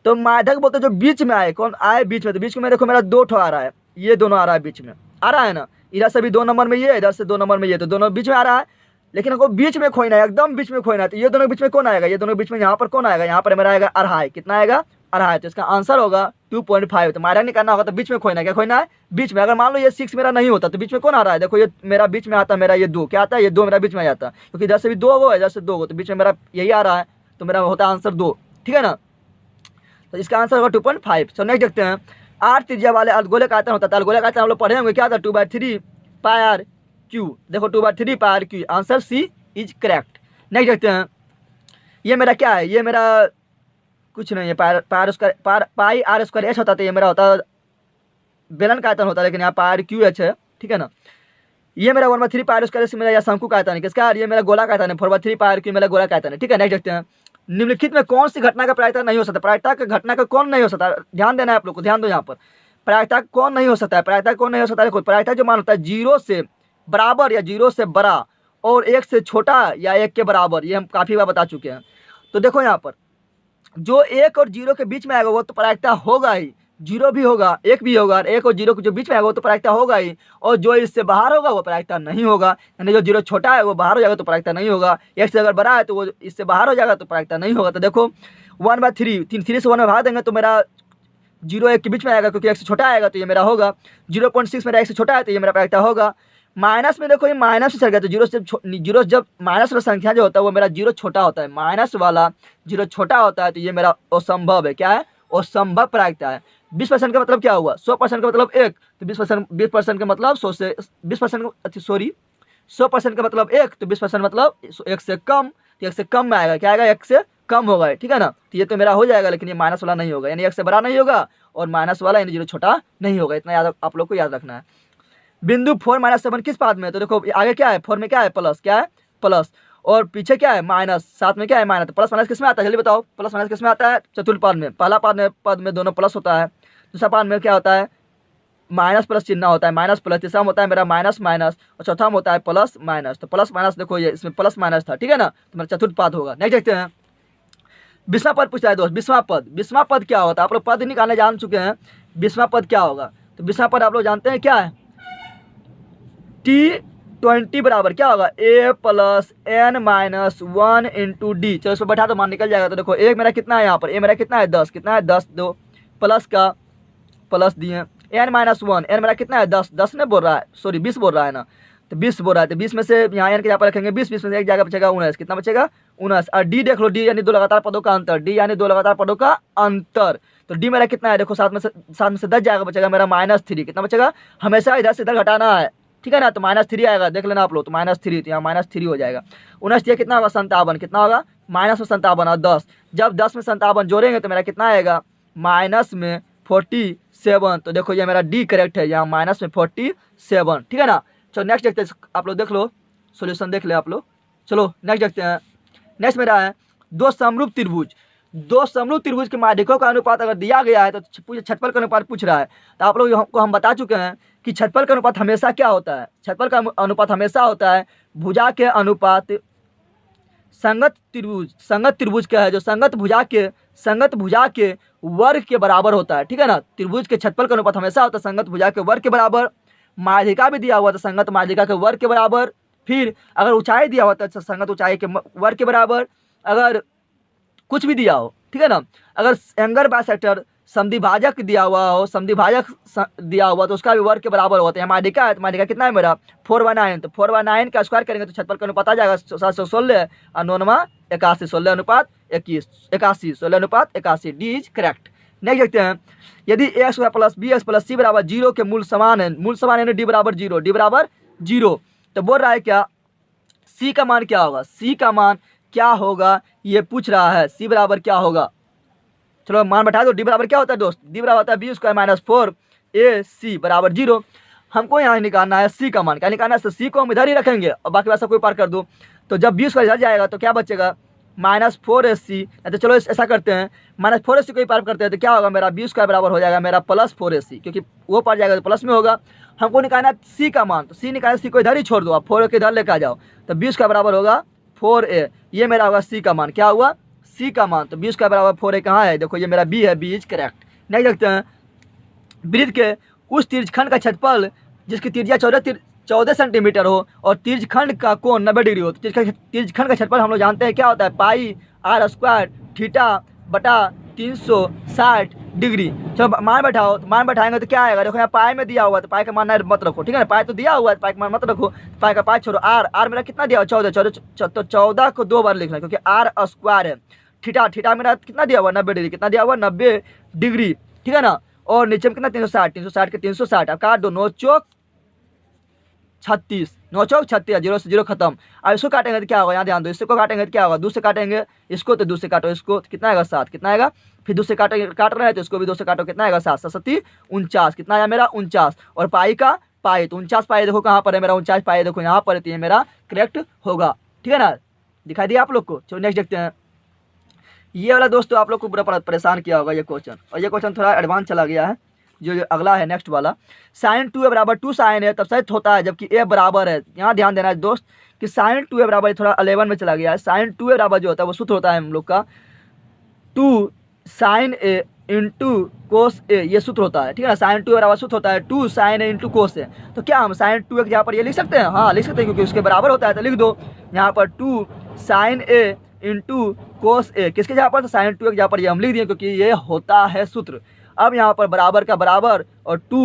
तो माध्यक बोलते हैं जो बीच में आए, कौन आए बीच में, तो बीच में देखो मेरा 2 ठो आ रहा है, ये दोनों आ रहा है बीच में, आ रहा है ना, इधर से भी 2 नंबर में ये, इधर से 2 नंबर में ये, तो दोनों बीच में आ रहा है। लेकिन हमको बीच में खोना है, एकदम बीच में खोना है, तो ये दोनों बीच में कौन आएगा, ये दोनों बीच में यहाँ पर कौन आएगा, यहाँ पर मेरा आएगा 2.5, कितना आएगा 2.5। तो इसका आंसर होगा 2.5। तो माध्यक निकालना होगा तो बीच में खोना है, क्या खोना है बीच में। अगर मान लो ये 6 मेरा नहीं होता तो बीच में कौन आ रहा है, देखो ये मेरा बीच में आता है, मेरा ये 2 क्या आता है, ये 2 मेरा बीच में आ जाता है, क्योंकि इधर से भी 2 गो, इधर से 2 गो, तो बीच में मेरा यही आ रहा है, तो मेरा होता है आंसर 2, ठीक है ना। तो इसका आंसर होगा 2.5। सो नेक्स्ट देखते हैं। 8 त्रिज्या वाले अर्धगोलक आयतन होता है, अर्धगोलक आयतन हम लोग पढ़े होंगे, क्या था 2/3 पाई क्यू, देखो 2/3 pi Q, answer C is correct. Next देखते हैं। ये मेरा क्या है, ये मेरा कुछ नहीं है, पाई आर स्क्वायर एच होता था, ये मेरा होता बेलन का आयतन होता है, लेकिन यहाँ पाई क्यू एच है, ठीक है ना। ये मेरा 1/3 पाई स्क्वायर से मेरा यह शंकु का आयतन है, किसका, ये मेरा गोला का आयतन है, 4/3 पाई क्यू मेरा गोला का आयतन है, ठीक है। नेक्स्ट देखते हैं। निम्नलिखित में कौन सी घटना का प्रायिकता नहीं हो सकता, प्रायिकता का घटना का कौन नहीं हो सकता, ध्यान देना है आप लोग को, ध्यान दो यहाँ पर। प्रायिकता कौन नहीं हो सकता है, प्रायिकता कौन नहीं हो सकता है, कोई प्रायिकता जो मान होता है 0 से बराबर या 0 से बड़ा और 1 से छोटा या 1 के बराबर, ये हम काफ़ी बार बता चुके हैं। तो देखो यहाँ पर जो 1 और 0 के बीच में आएगा वो तो प्रायिकता होगा ही, 0 भी होगा 1 भी होगा, 1 और 0 के जो बीच में आएगा वो तो प्रायिकता होगा ही, और जो इससे बाहर होगा वो प्रायिकता नहीं होगा, यानी जो 0 छोटा है वो बाहर हो जाएगा तो प्रायिकता नहीं होगा, 1 से अगर बड़ा है तो वो इससे बाहर हो जाएगा तो प्रायिकता नहीं होगा। तो देखो 1/3, 3 से 1 में भाग देंगे तो मेरा 0 1 के बीच में आएगा, क्योंकि 1 से छोटा आएगा तो ये मेरा होगा। 0.6 मेरा 1 से छोटा है तो ये मेरा प्रायिकता होगा। माइनस में देखो ये माइनस से चल गया, तो 0 जब माइनस वाला संख्या जो होता है वो मेरा 0 छोटा होता है, माइनस वाला 0 छोटा होता है, तो ये मेरा असंभव है, क्या है असंभव प्रायिकता है। 20% का मतलब क्या हुआ, 100% का मतलब 1, तो 20% का मतलब 100 से 20% सॉरी 100% का मतलब 1, तो 20% मतलब 1 से कम, तो 1 से कम में आएगा, क्या आएगा 1 से कम होगा, ठीक है ना। तो ये तो मेरा हो जाएगा, लेकिन ये माइनस वाला नहीं होगा, यानी 1 से बड़ा नहीं होगा और माइनस वाला यानी 0 छोटा नहीं होगा, इतना याद आप लोग को याद रखना है। बिंदु 4 - 7 किस पाद में, तो देखो आगे क्या है 4 में क्या है प्लस, क्या है प्लस, और पीछे क्या है माइनस, 7 में क्या है माइनस, तो प्लस माइनस किस में आता है जल्दी बताओ, प्लस माइनस किस में आता है चतुर्थ पाद में। पहला पद में दोनों प्लस होता है, दूसरा पाद में क्या होता है माइनस प्लस चिन्ह होता है, माइनस प्लस, तीसरा में होता है मेरा माइनस माइनस, और चौथा में होता है प्लस माइनस। तो प्लस माइनस देखो ये इसमें प्लस माइनस था, ठीक है ना, तो मेरा चतुर्थ पाद होगा। नेक्स्ट देखते हैं। 20वां पद पूछता है दोस्त, 20वां पद क्या होता है, आप लोग पद निकालने जान चुके हैं, 20वां पद क्या होगा। तो 20वां पद आप लोग जानते हैं क्या है, T20 बराबर क्या होगा a + n - 1 × d। चलो इसमें बैठा तो मान निकल जाएगा। तो देखो एक मेरा कितना है यहाँ पर, a मेरा कितना है 10, कितना है 10, दो प्लस का प्लस दिए, n - 1, n मेरा कितना है 10, 10 नहीं बोल रहा है, सॉरी 20 बोल रहा है ना, तो 20 बोल रहा है, तो 20 में से यहाँ n के यहाँ पर रखेंगे 20, 20 में से एक जगह बचेगा 19, कितना बचेगा 19। और d देख लो, d यानी 2 लगातार पदों का अंतर, d यानी 2 लगातार पदों का अंतर। तो d मेरा कितना है देखो 7 में से 10 जाएगा, बचेगा मेरा -3, कितना बचेगा, हमेशा इधर से इधर घटाना है, ठीक है ना। तो -3 आएगा, देख लेना आप लोग, तो -3, तो यहाँ -3 हो जाएगा। 19 कितना होगा 57, कितना होगा माइनस में 57 और 10, जब 10 में 57 जोड़ेंगे तो मेरा कितना आएगा माइनस में 47। तो देखो ये मेरा डी करेक्ट है, यहाँ माइनस में 47, ठीक है ना। चलो नेक्स्ट देखते हैं, आप लोग देख लो सोल्यूशन देख ले आप लोग। चलो नेक्स्ट देखते हैं। नेक्स्ट मेरा है दो समरूप त्रिभुज के माध्यकों का अनुपात अगर दिया गया है तो छठफल का अनुपात पूछ रहा है। तो आप लोग को हम बता चुके हैं कि छठफल का अनुपात हमेशा क्या होता है, छठफल का अनुपात हमेशा होता है भुजा के अनुपात संगत त्रिभुज का है, जो संगत भुजा के वर्ग के बराबर होता है, ठीक है ना। त्रिभुज के छठफल का अनुपात हमेशा होता है संगत भुजा के वर्ग के बराबर, माध्यिका भी दिया हुआ था संगत माध्यिका के वर्ग के बराबर, फिर अगर ऊंचाई दिया हुआ था संगत ऊंचाई के वर्ग के बराबर, अगर कुछ भी दिया हो, ठीक है ना। अगर एंगल बाइसेक्टर समद्विभाजक दिया हुआ हो, समद्विभाजक दिया हुआ तो उसका भी वर्ग के बराबर होता है। माध्यिका है तो माध्यिका कितना है मेरा 4/9, तो 4/9 का स्क्वायर करेंगे तो छठफल का अनुपात आ जाएगा 716 और 9 81, 16 अनुपात 21, 81, 16 अनुपात 81, डी इज करेक्ट। नेक्स्ट देखते हैं, यदि x² + bx + c = 0 के मूल समान है, डी बराबर 0, डी बराबर जीरो। तो बोल रहा है क्या, सी का मान क्या होगा, सी का मान क्या होगा ये पूछ रहा है। सी बराबर क्या होगा, चलो मान बैठा दो। डी बराबर क्या होता है दोस्त, डी बराबर होता है बी स्क्वायर माइनस 4ac बराबर 0। हमको यहाँ निकालना है सी का मान। क्या निकालना है, तो सी को हम इधर ही रखेंगे और बाकी बात सब कोई पार कर दो। तो जब बी स्क्वायर इधर जाएगा तो क्या बचेगा, -4ac। तो चलो ऐसा करते हैं, -4ac को ही पार करते हैं तो क्या होगा, मेरा बी स्क्वायर बराबर हो जाएगा मेरा +4ac, क्योंकि वो पार जाएगा तो प्लस में होगा। हमको निकालना है सी का मान, तो सी निकालना, सी को इधर ही छोड़ दो, आप 4 के इधर लेकर आ जाओ। तो बी स्क्वायर बराबर होगा 4a, ये मेरा होगा सी का मान। क्या हुआ, सी का मान। तो बी स्क्वायर बराबर 4a कहाँ है, देखो ये मेरा बी है, बी इज करेक्ट। नेक्स्ट देखते हैं, वृत्त के उस तिर्यखंड का क्षेत्रफल जिसकी त्रिज्या 14 सेंटीमीटर हो और तिर्यखंड का कोण 90 डिग्री हो। तो तिर्यखंड का क्षेत्रफल हम लोग जानते हैं क्या होता है, पाई r स्क्वायर थीटा बटा 360 डिग्री। चलो मान बैठाओ, तो मान बैठाएंगे तो क्या आएगा, देखो यहाँ पाई में दिया हुआ तो पाई का मान मत रखो, ठीक है ना, पाई तो दिया हुआ है, पाई का मान मत रखो, पाई का पाई छोड़ो। आर मेरा कितना दिया हुआ, 14, तो 14 को 2 बार लिखना क्योंकि r स्क्वायर है। थीटा मेरा कितना दिया हुआ, 90 डिग्री, कितना दिया हुआ 90 डिग्री, ठीक है ना। और नीचे में कितना 360 के 360, अब काट दो, 9 चौक 36, 9 चौक 36, 0 से 0 खत्म। अब इसको काटेंगे तो क्या होगा, यहाँ ध्यान दो, इसको काटेंगे तो क्या होगा, 2 से काटेंगे इसको तो 2 से काटो इसको, कितना आएगा 7, कितना आएगा, फिर 2 से काट रहे हैं तो इसको भी 2 से काटो, कितना आएगा 7, 7 49, कितना आया मेरा 49। और पाई का पाई, तो 49 पाई देखो कहाँ पर है मेरा, 49 पाई देखो यहाँ पर है, तो ये मेरा करेक्ट होगा, ठीक है ना, दिखाई दिया आप लोग को। चलो नेक्स्ट देखते हैं। ये वाला दोस्तों आप लोग को पूरा परेशान किया होगा ये क्वेश्चन, और ये क्वेश्चन थोड़ा एडवांस चला गया है। जो अगला है नेक्स्ट वाला, sin 2a बराबर 2 sin a तब सच होता है जबकि a बराबर है। यहाँ ध्यान देना है दोस्त कि sin 2a बराबर, थोड़ा 11 में चला गया है, sin 2a बराबर जो होता है वो सूत्र होता है हम लोग का 2 sin a into cos a, ये सूत्र होता है, ठीक है ना। sin 2a बराबर सूत्र होता है 2 sin a into cos a। तो क्या हम sin 2a के यहाँ पर ये लिख सकते हैं, हाँ लिख सकते हैं, क्योंकि उसके बराबर होता है तो लिख दो यहाँ पर 2 sin a into cos a, किसके जहाँ पर, तो sin 2a के जहाँ पर ये हम लिख दिए क्योंकि ये होता है सूत्र। अब यहाँ पर बराबर का बराबर और 2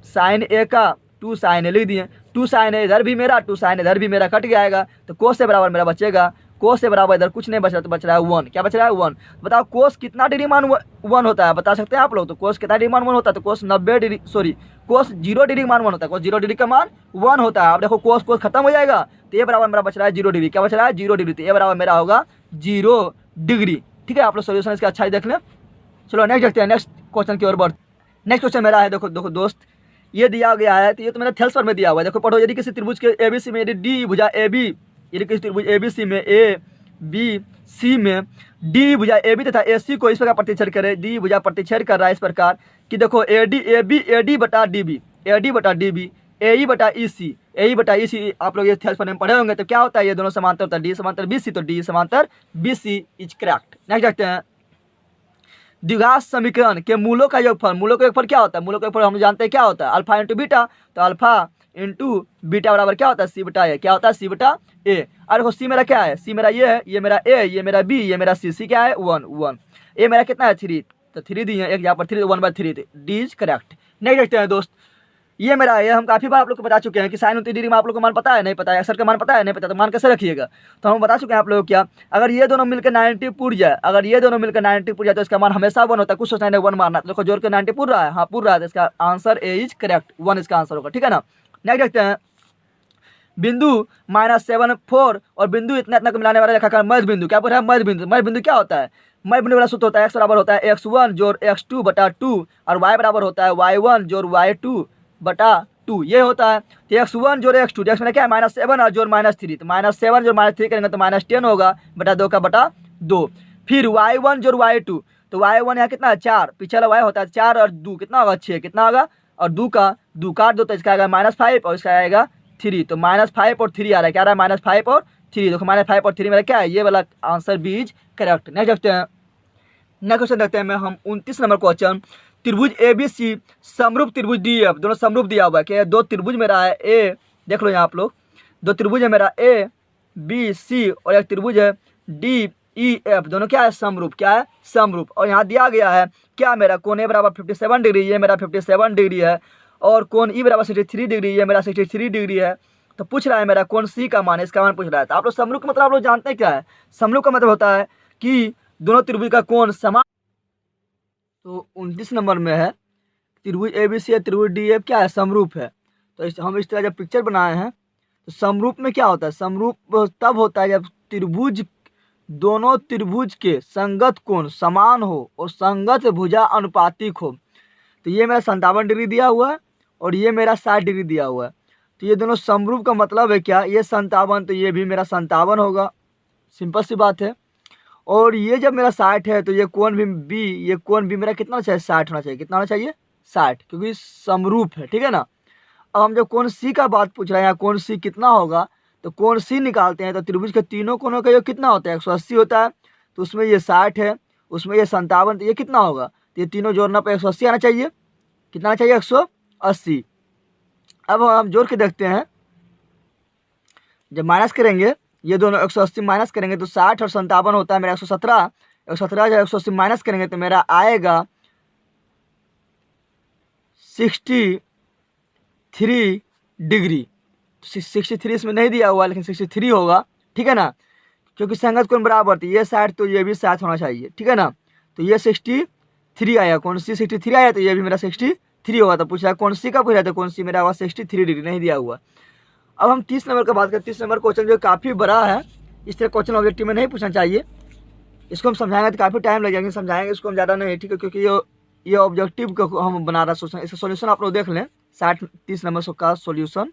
sin a का 2 sin a लिख दिए, 2 sin a इधर भी मेरा, 2 sin a इधर भी मेरा कट जाएगा, तो कोस से बराबर मेरा बचेगा, कोस से बराबर इधर कुछ नहीं बच रहा तो बच रहा है 1। क्या बच रहा है 1, बताओ कोस कितना डिग्री मान 1 होता है, बता सकते हैं आप लोग, तो कोस कितना डिग्री मान 1 होता है, तो कोस 90 डिग्री, सॉरी कोस 0 डिग्री मान 1 होता है, कोस 0 डिग्री का मान 1 होता है। अब देखो कोस खत्म हो जाएगा तो ये बराबर मेरा बच रहा है 0 डिग्री, क्या बच रहा है 0 डिग्री, तो ये बराबर मेरा होगा 0 डिग्री, ठीक है। आप लोग सोल्यूशन इसका अच्छा ही देख लें। चलो नेक्स्ट देखते हैं, नेक्स्ट क्वेश्चन की ओर बढ़। नेक्स्ट क्वेश्चन मेरा है, देखो दोस्त ये दिया गया है, तो ये तो मेरा थेल्सफर में दिया हुआ है, देखो पढ़ो, यदि किसी त्रिभुज के ABC में यदि डी भुजा AB, यदि किसी त्रिभुज ABC में ABC में डी भुजा AB तथा AC को इस प्रकार प्रतिच्छेद करे, डी भुजा प्रतिच्छेद कर रहा है इस प्रकार कि देखो AD बटा DB, AD बटा DB, AE बटा EC आप लोग ये थेल्सफर में पढ़े होंगे। तो क्या होता है, ये दोनों समांतर होता है, D समांतर BC, तो D समांतर BC इज करेक्ट। नेक्स्ट देखते हैं, द्विघात समीकरण के मूलों का योगफल, मूलों का योगफल क्या होता है, मूलों का योगफल हम जानते हैं क्या होता है, अल्फा इंटू बीटा, तो अल्फा इंटू बीटा बराबर क्या होता है, सी बटा ए, क्या होता है सी बटा ए। और देखो सी मेरा क्या है, सी मेरा ये है, ये मेरा ए, ये मेरा बी, ये मेरा सी, सी क्या है 1, ए मेरा कितना है 3, तो 3 दी है, एक यहाँ पर 3, 1/3, डी इज करेक्ट। नेक्स्ट देखते हैं दोस्त, ये मेरा है, हम काफ़ी बार आप लोग को बता चुके हैं कि साइन 29 डिग्री में आप लोग को मान पता है नहीं पता है, अक्सर का मान पता है नहीं पता, तो मान कैसे रखिएगा, तो हम बता चुके हैं आप लोग क्या, अगर ये दोनों मिलकर 90 पूर जाए, अगर ये दोनों मिलकर 90 पूर जाए तो इसका मान हमेशा 1 होता है, कुछ सोचना नहीं 1 मारना, तो देखो जोड़ के 90 पूर रहा है, हाँ पूर रहा है, तो इसका आंसर ए इज करेक्ट, 1 इसका आंसर होगा, ठीक है ना। नेक्स्ट देखते हैं, बिंदु -7 4 और बिंदु इतना इतना को मिलाने वाला रेखाखंड मध्य बिंदु, क्या बोल रहा है मध्य बिंदु, मध्य बिंदु क्या होता है, मध्य बिंदु वाला सूत्र होता है x बराबर होता है x1 जोड़ x2 बटा 2 और y बराबर होता है y1 जोड़ y2 बटा 2, ये होता है। तो x1 जोड़ x2, x में क्या है -7 और जोड़ -3, तो -7 जोड़ -3 करेंगे तो -10 होगा बटा 2 का बटा 2, फिर y1 जोड़ y2, तो y1 यहाँ कितना है 4, पीछे वाला y होता है 4 और 2 कितना होगा 6, कितना होगा, और 2 का 2 काट दो तो इसका आएगा -5 और इसका आएगा 3, तो -5 और 3 आ रहा है, क्या आ रहा है -5 और 3, देखो -5 और 3 मेरा क्या है, ये वाला answer B is correct. Next देखते हैं, नेक्स्ट क्वेश्चन देखते हैं हम 29 नंबर क्वेश्चन, त्रिभुज ABC समरूप त्रिभुज DF, दोनों समरूप दिया हुआ है कि दो त्रिभुज मेरा है ए, देख लो यहाँ आप लोग, दो त्रिभुज है मेरा ABC और एक त्रिभुज है DEF, दोनों क्या है समरूप, क्या है समरूप, और यहाँ दिया गया है क्या मेरा कोण ए बराबर 57 डिग्री, ये मेरा 57 डिग्री है, और कोण ई बराबर 63 डिग्री, ये मेरा 63 डिग्री है। तो पूछ रहा है मेरा कोण सी का मान, इसका मान पूछ रहा है। तो आप लोग समरूप का मतलब आप लोग जानते हैं क्या है, समरूप का मतलब होता है कि दोनों त्रिभुज का कोण समान। तो 29 नंबर में है त्रिभुज ABC या त्रिभुज DF क्या है समरूप है। तो हम इस तरह जब पिक्चर बनाए हैं तो समरूप में क्या होता है, समरूप तब होता है जब त्रिभुज, दोनों त्रिभुज के संगत कोण समान हो और संगत भुजा अनुपातिक हो। तो ये मेरा 57 डिग्री दिया हुआ है और ये मेरा 60 डिग्री दिया हुआ है। तो ये दोनों समरूप का मतलब है क्या, ये 57 तो ये भी मेरा 57 होगा, सिंपल सी बात है। और ये जब मेरा 60 है तो ये कोण भी ये कोण भी मेरा कितना चाहिए, 60 होना चाहिए। कितना होना चाहिए, 60, क्योंकि समरूप है, ठीक है ना। अब हम जब कोण सी का बात पूछ रहे हैं, कोण सी कितना होगा, तो कोण सी निकालते हैं तो त्रिभुज के तीनों कोणों का योग कितना होता है, 180 होता है। तो उसमें ये 60 है, उसमें ये 57, तो ये कितना होगा, तो ये तीनों जोड़ना पर 180 आना चाहिए। कितना आना चाहिए, 180। अब हम जोड़ के देखते हैं, जब माइनस करेंगे ये दोनों 180 माइनस करेंगे तो 60 और 57 होता है मेरा 117। 117 जब 180 माइनस करेंगे तो मेरा आएगा 63 डिग्री। 63 इसमें नहीं दिया हुआ लेकिन 63 होगा, ठीक है ना, क्योंकि संगत कोण बराबर थी, ये 60 तो ये भी 60 होना चाहिए, ठीक है ना। तो ये 63 आया, कौन सी 63 आया, तो ये भी मेरा 63 होगा। तो पूछ रहा है कौन सी का पूछ रहा था, कौन सी मेरा हुआ 63 डिग्री, नहीं दिया हुआ। अब हम 30 नंबर का बात करें। 30 नंबर क्वेश्चन जो काफ़ी बड़ा है, इस तरह क्वेश्चन ऑब्जेक्टिव में नहीं पूछना चाहिए। इसको हम समझाएंगे तो काफ़ी टाइम लग जाएगा, समझाएंगे इसको हम ज़्यादा नहीं, ठीक है, क्योंकि ये ऑब्जेक्टिव को हम बना रहा सोचना। इसका सोल्यूशन आप लोग देख लें, 30 नंबर का सोल्यूशन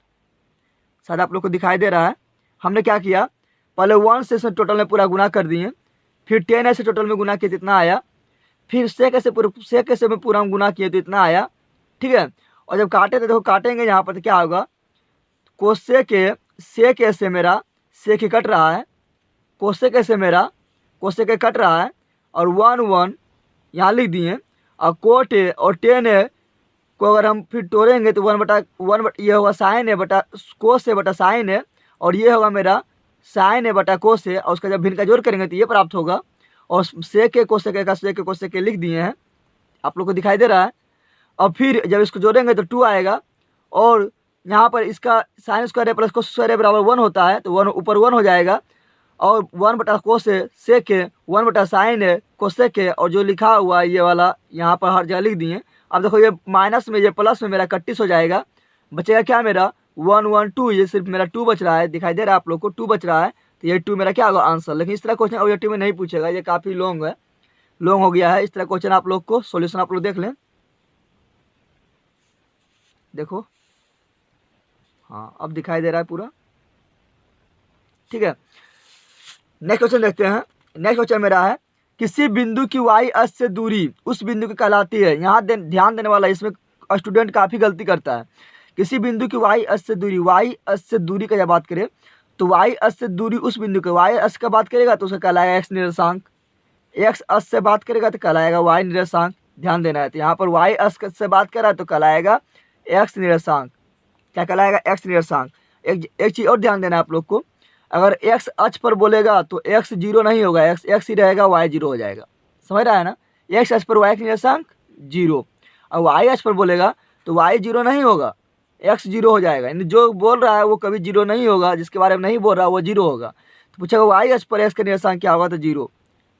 शायद आप लोग को दिखाई दे रहा है। हमने क्या किया, पहले 1 से टोटल में पूरा गुना कर दिए, फिर 10 ऐसे टोटल में गुना किए तो इतना आया, फिर सेक ऐसे में पूरा गुना किए तो इतना आया, ठीक है। और जब काटे तो देखो काटेंगे यहाँ पर तो क्या होगा, कोसेक ऐसे मेरा सेक कट रहा है, कोसेक ऐसे मेरा कोसेक कट रहा है, और 1 1 यहाँ लिख दिए, और कोट और 10 को अगर हम फिर तोड़ेंगे तो 1/1 ये होगा साइन है बटा कोस है बटा साइन है, और ये होगा मेरा साइन है बटा कोस है, और उसका जब भिन्न का जोड़ करेंगे तो ये प्राप्त होगा। और सेक कोसेक लिख दिए हैं, आप लोग को दिखाई दे रहा है। और फिर जब इसको जोड़ेंगे तो 2 आएगा, और यहाँ पर इसका साइन स्क्वायर है प्लस कोस स्क्वायर है बराबर 1 होता है, तो 1 ऊपर 1 हो जाएगा, और 1 बटा कोस है सेक है, 1 बटा साइन है कोसेक है, और जो लिखा हुआ है ये वाला यहाँ पर हर जगह लिख दिए। अब देखो ये माइनस में ये प्लस में मेरा 31 हो जाएगा, बचेगा क्या मेरा 1 1 2, ये सिर्फ मेरा 2 बच रहा है, दिखाई दे रहा है आप लोग को 2 बच रहा है, तो ये 2 मेरा क्या होगा आंसर। लेकिन इस तरह क्वेश्चन ऑब्जेक्टिव में नहीं पूछेगा, ये काफ़ी लॉन्ग हो गया है। इस तरह क्वेश्चन आप लोग को सोल्यूशन आप लोग देख लें, देखो हाँ अब दिखाई दे रहा है पूरा, ठीक है। नेक्स्ट क्वेश्चन देखते हैं। नेक्स्ट क्वेश्चन मेरा है, किसी बिंदु की y अक्ष से दूरी उस बिंदु की कहलाती है। यहाँ ध्यान देने वाला, इसमें स्टूडेंट काफ़ी गलती करता है। किसी बिंदु की y अक्ष से दूरी, y अक्ष से दूरी का जब बात करें तो y अक्ष से दूरी उस बिंदु के, y अक्ष का बात करेगा तो उसका कहलाएगा x निर्देशांक, x अक्ष से बात करेगा तो कहलाएगा y निर्देशांक। ध्यान देना है, तो यहाँ पर y अक्ष से बात कर रहा है तो कहलाएगा x निर्देशांक। क्या कहलाएगा, x निर्देशांक। एक चीज़ और ध्यान देना है आप लोग को, अगर x अक्ष पर बोलेगा तो x 0 नहीं होगा, x ही रहेगा, y 0 हो जाएगा, समझ रहा है ना। x अक्ष पर y निर्देशांक 0, और y अक्ष पर बोलेगा तो y 0 नहीं होगा, x 0 हो जाएगा। यानी जो बोल रहा है वो कभी 0 नहीं होगा, जिसके बारे में नहीं बोल रहा वो 0 होगा। तो पूछेगा y अक्ष पर x का निर्देशांक क्या होगा, तो 0।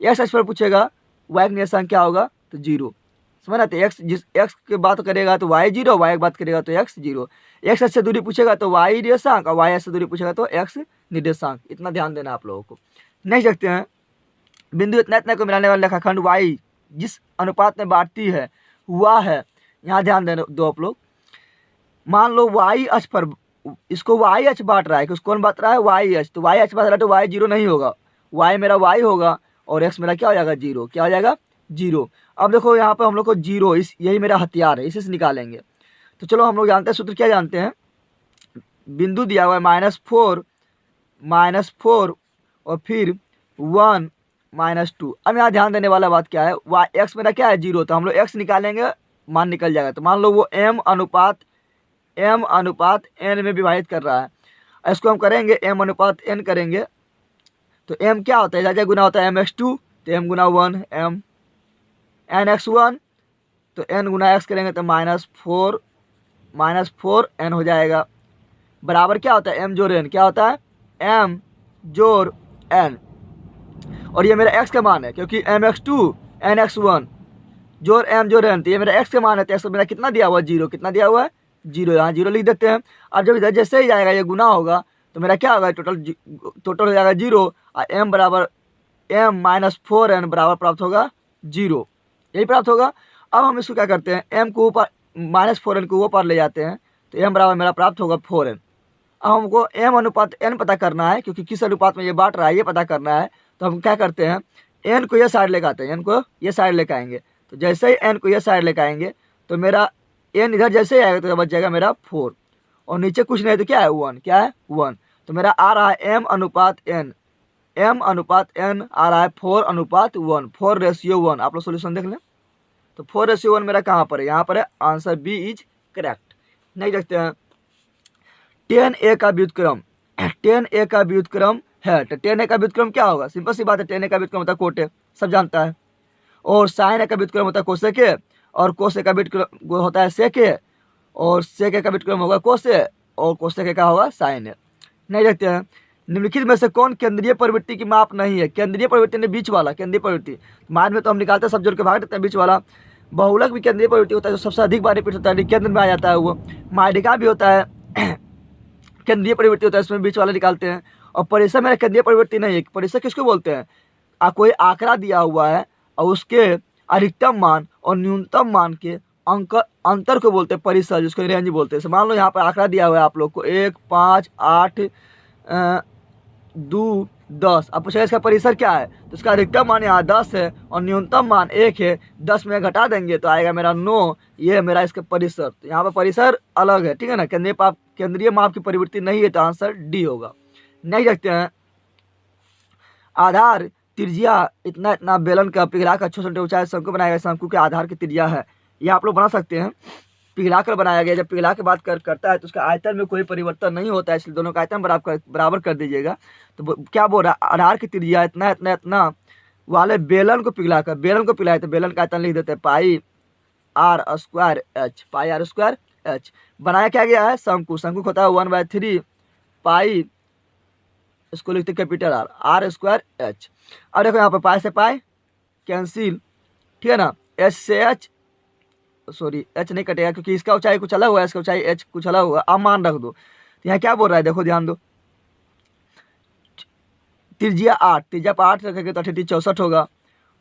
x अक्ष पर पूछेगा y का निर्देशांक क्या होगा, तो 0, समझ रहे। x जिस x की बात करेगा तो y 0, y की बात करेगा तो x 0। x अक्ष से दूरी पूछेगा तो y निर्देशांक, और y अक्ष से दूरी पूछेगा तो x निर्देशांक। इतना ध्यान देना आप लोगों को। नेक्स्ट देखते हैं, बिंदु इतना को मिलाने वाला रेखाखंड y जिस अनुपात में बांटती है हुआ है। यहाँ ध्यान देना दो आप लोग, मान लो y अक्ष पर इसको y अक्ष बांट रहा है, किसको कौन बांट रहा है, y अक्ष। तो y अक्ष बांट रहा है तो y 0 नहीं होगा, y मेरा y होगा और x मेरा क्या हो जाएगा 0, क्या हो जाएगा 0। अब देखो यहाँ पर हम लोग को 0 यही मेरा हथियार है, इसी से निकालेंगे। तो चलो हम लोग जानते हैं सूत्र, क्या जानते हैं, बिंदु दिया हुआ है -4 और फिर 1 -2। अब यहाँ ध्यान देने वाला बात क्या है, x मेरा क्या है 0, तो हम लोग x निकालेंगे, मान निकल जाएगा। तो मान लो वो m अनुपात n में विभाजित कर रहा है, इसको हम करेंगे m अनुपात n करेंगे तो m क्या होता है, जैसे गुना होता है mx2 तो m गुना 1 m, nx1 तो n गुना x करेंगे तो -4 n हो जाएगा, बराबर क्या होता है m जोड़ n, क्या होता है m जोड़ n। और ये मेरा x का मान है, क्योंकि mx2 nx1 जोड़ m जोड़ n, तो ये मेरा x का मान है, तो x मेरा कितना दिया हुआ है 0, कितना दिया हुआ है जीरो, यहाँ जीरो लिख देते हैं। अब जब इधर जैसे ही जाएगा ये गुना होगा तो मेरा क्या होगा, टोटल हो जाएगा जीरो, और m बराबर m माइनस 4n बराबर प्राप्त होगा जीरो, यही प्राप्त होगा। अब हम इसको क्या करते हैं, m को ऊपर माइनस 4n को ऊपर ले जाते हैं, तो m बराबर मेरा प्राप्त होगा 4n। अब हमको m अनुपात n पता करना है, क्योंकि किस अनुपात में ये बांट रहा है ये पता करना है। तो हम क्या करते हैं, n को ये साइड लेकर आते हैं, n को ये साइड लेकर आएंगे। तो जैसे ही n को ये साइड लेकर आएंगे तो मेरा n इधर जैसे ही आएगा तो बच जाएगा मेरा 4, और नीचे कुछ नहीं तो क्या है 1, क्या है 1। तो मेरा आ रहा है m अनुपात n, m अनुपात n आ रहा है 4 अनुपात 1, 4:1। आप लोग सोल्यूशन देख लें, तो 4:1 मेरा कहाँ पर है, यहाँ पर है। Answer B is correct. नहीं देखते हैं 10a का व्युत्क्रम, 10a का व्युत्क्रम है, तो 10a का व्युत्क्रम क्या होगा, सिंपल सी बात है, 10a का व्युत्क्रम होता है कोटे, सब जानता है। और sin a का व्युत्क्रम होता है कोसेके, और कोसे का व्युत्क्रम होता है सेके, और सेके का व्युत्क्रम होगा कोसे, और कोसेके का होगा साइन ए। नहीं देखते हैं निम्नलिखित में से कौन केंद्रीय प्रवृत्ति की माप नहीं है। केंद्रीय प्रवृत्ति ने बीच वाला, केंद्रीय प्रवृत्ति मान में तो हम निकालते हैं, सब जोड़ के भाग देते हैं बीच वाला। बहुलक भी केंद्रीय प्रवृत्ति होता है, जो सबसे अधिक बार रिपीट होता है केंद्र में आ जाता है वो। माध्यिका भी होता है केंद्रीय प्रवृत्ति होता है, इसमें बीच वाला निकालते हैं। और परिसर मेरा केंद्रीय प्रवृत्ति नहीं है। परिसर किसको बोलते हैं, कोई आंकड़ा दिया हुआ है और उसके अधिकतम मान और न्यूनतम मान के अंतर को बोलते हैं परिसर, जिसको रेंज बोलते हैं। मान लो यहाँ पर आंकड़ा दिया हुआ है आप लोग को 1, 5, 8, 2, 10। अब पूछेगा इसका परिसर क्या है, तो इसका अधिकतम मान यहाँ 10 है और न्यूनतम मान 1 है। 10 में घटा देंगे तो आएगा मेरा 9, ये है मेरा इसका परिसर। तो यहाँ पर परिसर अलग है, ठीक है ना, केंद्रीय माप की प्रवृत्ति नहीं है, तो आंसर डी होगा। नहीं देखते हैं आधार त्रिज्या इतना इतना बेलन का पिघला कर 6 सेंटीमीटर ऊंचाई शंकु बनाया गया, शंकु के आधार की त्रिज्या है। ये आप लोग बना सकते हैं, पिघला कर बनाया गया। जब पिघला के बात करता है तो उसका आयतन में कोई परिवर्तन नहीं होता है, इसलिए दोनों का आयतन बराबर कर दीजिएगा। तो क्या बोल रहा है, आधार की त्रिज्या इतना इतना इतना वाले बेलन को पिघला कर, बेलन को पिघलाए तो बेलन का आयतन लिख देते हैं pi R square H, pi R square H. बनाया क्या गया है, शंकु, शंकु होता है 1/3 पाई, इसको लिखते capital R, r square h. और देखो यहाँ पर पाई से पाई कैंसिल, ठीक है ना, एच से एच, सॉरी एच नहीं कटेगा क्योंकि इसका ऊंचाई कुछ अलग हुआ है, इसका ऊंचाई एच कुछ अलग होगा। अब मान रख दो, तो यहाँ क्या बोल रहा है, देखो ध्यान दो, त्रिज्या 8, त्रिज्या पर 8 रखेंगे तो 64 होगा,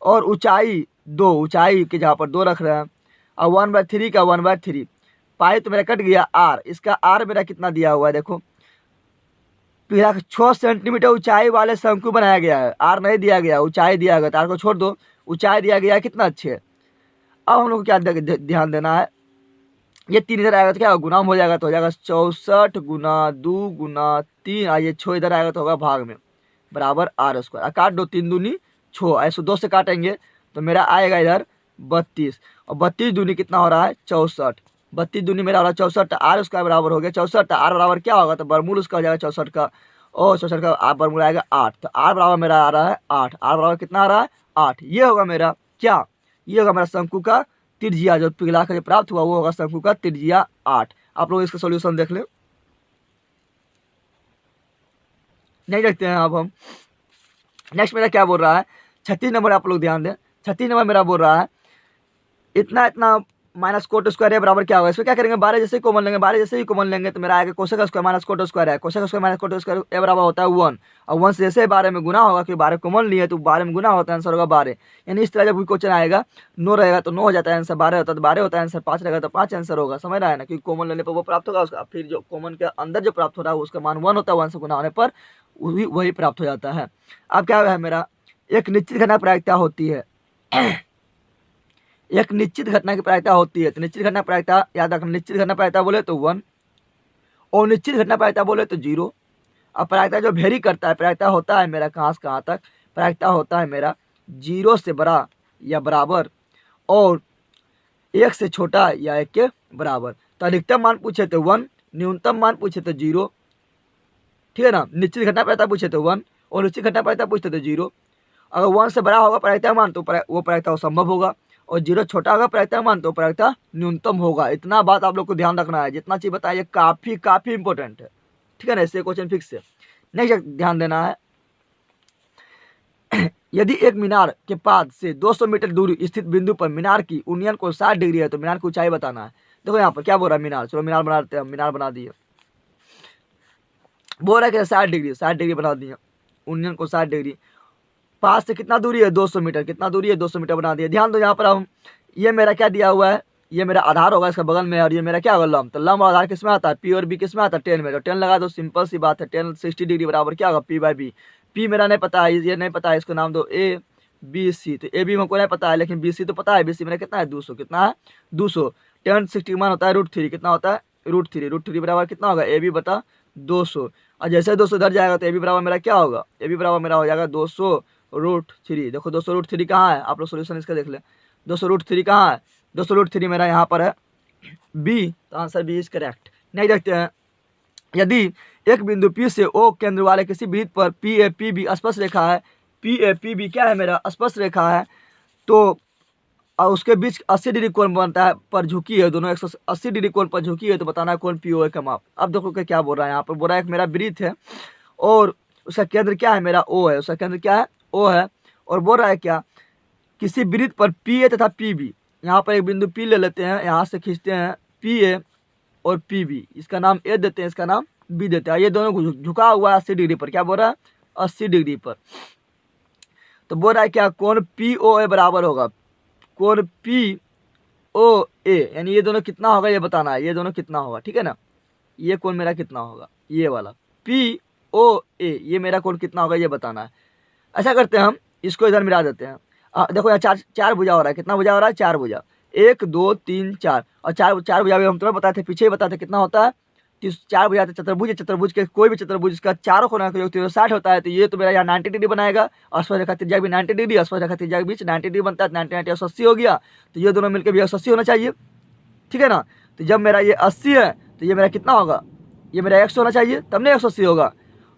और ऊंचाई 2, ऊंचाई के जहाँ पर 2 रख रहे हैं, और 1/3 का 1/3 पाई तो मेरा कट गया आर, इसका आर मेरा कितना दिया हुआ है, देखो 6 सेंटीमीटर ऊंचाई वाले शंकु बनाया गया है, आर नहीं दिया गया, ऊंचाई दिया गया, आर को छोड़ दो, ऊंचाई दिया गया कितना अच्छे। अब हम लोग को क्या ध्यान देना है, ये 3 इधर आएगा तो क्या गुना हो जाएगा, तो हो जाएगा 64 गुना 2 गुना 3, और ये 6 इधर आएगा तो होगा भाग में बराबर आर स्क्वायर। काट दो, 3 दूनी 6, ऐसे 2 से काटेंगे तो मेरा आएगा इधर 32, और 32 दूनी कितना हो रहा है 64, 32 दूनी मेरा हो रहा है 64, आर स्क्वायर बराबर हो गया 64। आर बराबर क्या होगा, तो बरमूल उसका हो जाएगा 64 का, और 64 का आर बरमूल आएगा 8, तो आर बराबर मेरा आ रहा है 8, आर बराबर कितना आ रहा है 8। ये होगा मेरा क्या, ये होगा मेरा शंकु का त्रिज्या, जो पिघला कर प्राप्त हुआ वो होगा शंकु का त्रिज्या 8। आप लोग इसका सॉल्यूशन देख लें। नहीं देखते हैं अब हम नेक्स्ट मेरा क्या बोल रहा है, 36 नंबर आप लोग ध्यान दें। 36 नंबर मेरा बोल रहा है इतना इतना माइनस कोट स्क्वायर है बराबर क्या होगा। इसमें क्या करेंगे, 12 जैसे ही कॉमन लेंगे, 12 जैसे ही कॉमन लेंगे तो मेरा आएगा cosec square minus cot square है, cosec square minus cot square A बराबर होता है 1, और 1 से जैसे 12 में गुना होगा, क्योंकि 12 कॉमन लिए तो 12 में गुना होता है, आंसर होगा 12। यानी इस तरह जब कोई क्वेश्चन आएगा 9 रहेगा तो 9 हो जाता है आंसर, 12 होता है तो 12 होता है आंसर, 5 रहेगा तो 5 आंसर होगा। समझ रहा है ना, क्योंकि कॉमन लेने पर वो प्राप्त होगा उसका, फिर जो कॉमन के अंदर जो प्राप्त हो रहा है उसका मान 1 होता है, 1 से गुना होने पर वही प्राप्त हो जाता है। अब क्या है मेरा, एक निश्चित घटना प्रायिकता होती है, एक निश्चित घटना की प्रायिकता होती है। तो निश्चित घटना प्रायिकता याद रखना, निश्चित घटना प्रायिकता बोले तो 1 और निश्चित घटना प्रायिकता बोले तो 0। अब प्रायिकता जो वेरी करता है, प्रायिकता होता है मेरा कहाँ से कहाँ तक, प्रायिकता होता है मेरा 0 से बड़ा या बराबर और 1 से छोटा या 1 के बराबर। तो अधिकतम मान पूछे तो 1, न्यूनतम मान पूछे तो 0, ठीक है ना। निश्चित घटना प्रायिकता पूछे तो 1 और निश्चित घटना प्रायिकता पूछते तो 0। अगर 1 से बड़ा होगा प्रायिकता मान तो वो प्रायिकता संभव होगा, और 0 छोटा होगा प्रायिकता मान तो प्रायिकता न्यूनतम होगा। इतना बात आप लोग को ध्यान रखना है, जितना चीज बताइए काफी इंपॉर्टेंट है, ठीक है ना। इससे क्वेश्चन फिक्स है। नेक्स्ट ध्यान देना है, यदि एक मीनार के पास से 200 मीटर दूर स्थित बिंदु पर मीनार की उन्नयन को 60 डिग्री है तो मीनार की ऊंचाई बताना है। देखो यहाँ पर क्या बोल रहा है, मीनार, चलो मीनार बना देते हैं, मीनार बना दिए। बोल रहा है कि 60 डिग्री, 60 डिग्री बना दिए, यूनियन को 60 डिग्री। पास से कितना दूरी है, 200 मीटर, कितना दूरी है, 200 मीटर बना दिया। ध्यान दो यहाँ पर हम, ये मेरा क्या दिया हुआ है, ये मेरा आधार होगा इसका बगल में, और ये मेरा क्या होगा, लंब। तो लंब आधार किस में आता है, पी और बी किस में आता है, 10 में। तो 10 लगा दो, सिंपल सी बात है, 10 60 डिग्री बराबर क्या होगा, पी बाई बी। पी मेरा नहीं पता है, ये नहीं पता है, इसको नाम दो ए बी सी। तो ए बी हमको नहीं पता है, लेकिन बी सी तो पता है। बी सी मेरा कितना है, 200, कितना है 200। 10 60 मान होता है √3, कितना होता है √3। √3 बराबर कितना होगा, ए बी बता 200। और जैसे 200 इधर जाएगा तो ए बी बराबर मेरा क्या होगा, ए बी बराबर मेरा हो जाएगा 200√3। देखो 200√3 कहाँ है, आप लोग सोल्यूशन इसका देख लें। 200√3 कहाँ है, 200√3 मेरा यहाँ पर है बी, तो आंसर बी इज करेक्ट। नहीं देखते हैं, यदि एक बिंदु P से O केंद्र वाले किसी वृत्त पर पी ए पी बी स्पर्श रेखा है, पी ए पी बी क्या है मेरा, स्पर्श रेखा है, तो और उसके बीच 80 डिग्री कोण बनता है, पर झुकी है, दोनों 180 डिग्री कोण पर झुकी है, तो बताना है कौन पी ओ का माप। अब देखो कि क्या बोल रहा है यहाँ पर, बोल रहा है एक मेरा वृत्त है और उसका केंद्र क्या है, मेरा O है, उसका केंद्र क्या है, O है। और बोल रहा है क्या, किसी वृत्त पर पी ए तथा पी बी, यहाँ पर एक बिंदु P ले लेते हैं, यहाँ से खींचते हैं पी ए और पी बी, इसका नाम ए देते हैं, इसका नाम बी देते हैं। ये दोनों झुका हुआ है 80 डिग्री पर, क्या बोल रहा है, 80 डिग्री पर। तो बोल रहा है क्या, कोण पी ओ ए बराबर होगा, कोण पी ओ ए, यानी ये दोनों कितना होगा ये बताना है, ये दोनों कितना होगा, ठीक है ना। ये कोण मेरा कितना होगा, ये वाला पी ओ ए, ये मेरा कोण कितना होगा ये बताना है। ऐसा करते हैं हम, इसको इधर मिला देते हैं। देखो यहाँ चार भुजा हो रहा है, कितना भुजा हो रहा है, 4 भुजा, 1 2 3 4, और चार भुजा भी हम तुम्हें बताते पीछे ही बताते कितना होता है, 4 भुजा चतुर्भुज। चतुर्भुज के कोई भी चतुर्भुज का चारों कोना का योग 60 होता है। तो ये तो मेरा यहाँ 90 डिग्री बनाएगा, और स्पर्श रेखा त्रिज्या भी 90 डिग्री, स्पर्श रेखा त्रिज्या के बीच 90 डिग्री बनता है, 90 90 180 हो गया। तो ये दोनों मिलकर भी 180 होना चाहिए, ठीक है ना। तो जब मेरा ये 80 है तो ये मेरा कितना होगा, ये मेरा 100 होना चाहिए, तब नहीं 180 होगा।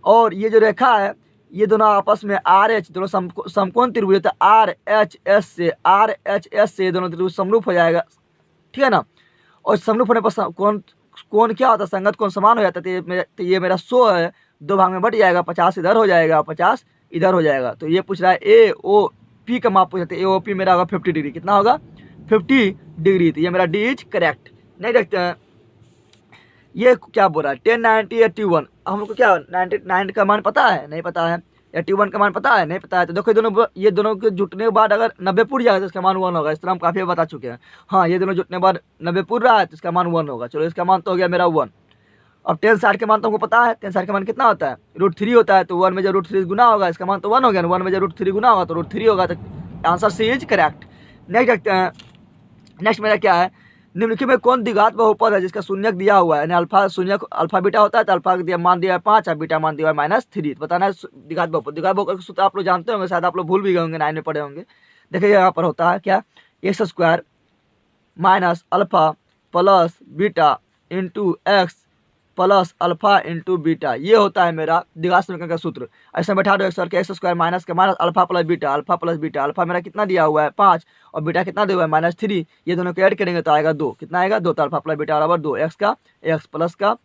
और ये जो रेखा है, ये दोनों आपस में आर एच, दोनों समकोण त्रिभुज है, तो आर एच एस से ये दोनों त्रिभुज समरूप हो जाएगा, ठीक है ना। और समरूप होने पर कौन क्या होता है, संगत कौन समान हो जाता है। तो ये मेरा 100 है, 2 भाग में बट जाएगा, 50 इधर हो जाएगा, 50 इधर हो जाएगा। तो ये पूछ रहा है ए ओ पी का माप पूछ रहा है, ए ओ पी मेरा होगा 50 डिग्री, कितना होगा 50 डिग्री। तो ये मेरा डी इज करेक्ट। नहीं देखते हैं, ये क्या बोल रहा है, 10 90 81, हमको क्या 99 का मान पता है, नहीं पता है, 81 का मान पता है, नहीं पता है। तो देखो ये दोनों के जुटने के बाद अगर 90 पूर जाएगा तो इसका मान 1 होगा। इस तरह हम काफ़ी बता चुके हैं। हाँ, ये दोनों जुटने के बाद 90 पूर रहा है तो इसका मान 1 होगा। चलो इसका मान तो हो गया मेरा 1। अब 10 60 के मान तो हमको पता है, 10 60 का मान कितना होता है, √3 होता है। तो 1 में जब √3 गुना होगा, इसका मान तो 1 हो गया, 1 में जब √3 गुना होगा तो √3 होगा। तो answer C is correct. Next देखते हैं, नेक्स्ट मेरा क्या है, निम्नलिखित में कौन द्विघात बहुपद है जिसका शून्यक दिया हुआ है, यानी अल्फा शून्यक, अल्फा बीटा होता है, तो अल्फा का मान दिया है 5 और बीटा मान दिया है -3। तो बताना है द्विघात बहुपद। द्विघात बहुपद का सूत्र आप लोग जानते होंगे, शायद आप लोग भूल भी गए होंगे, 9 में पढ़े होंगे। देखिए यहाँ पर होता है क्या, x² minus alpha plus beta into x plus alpha into beta, ये होता है मेरा द्विघात समीकरण का सूत्र। ऐसे बैठा दो x² माइनस के minus alpha plus beta, alpha plus beta, alpha मेरा कितना दिया हुआ है 5 और बीटा कितना दिया हुआ है -3, ये दोनों को ऐड करेंगे तो आएगा 2, कितना आएगा 2। तो अल्फा प्लस बीटा बराबर 2, एक्स का एक्स प्लस का,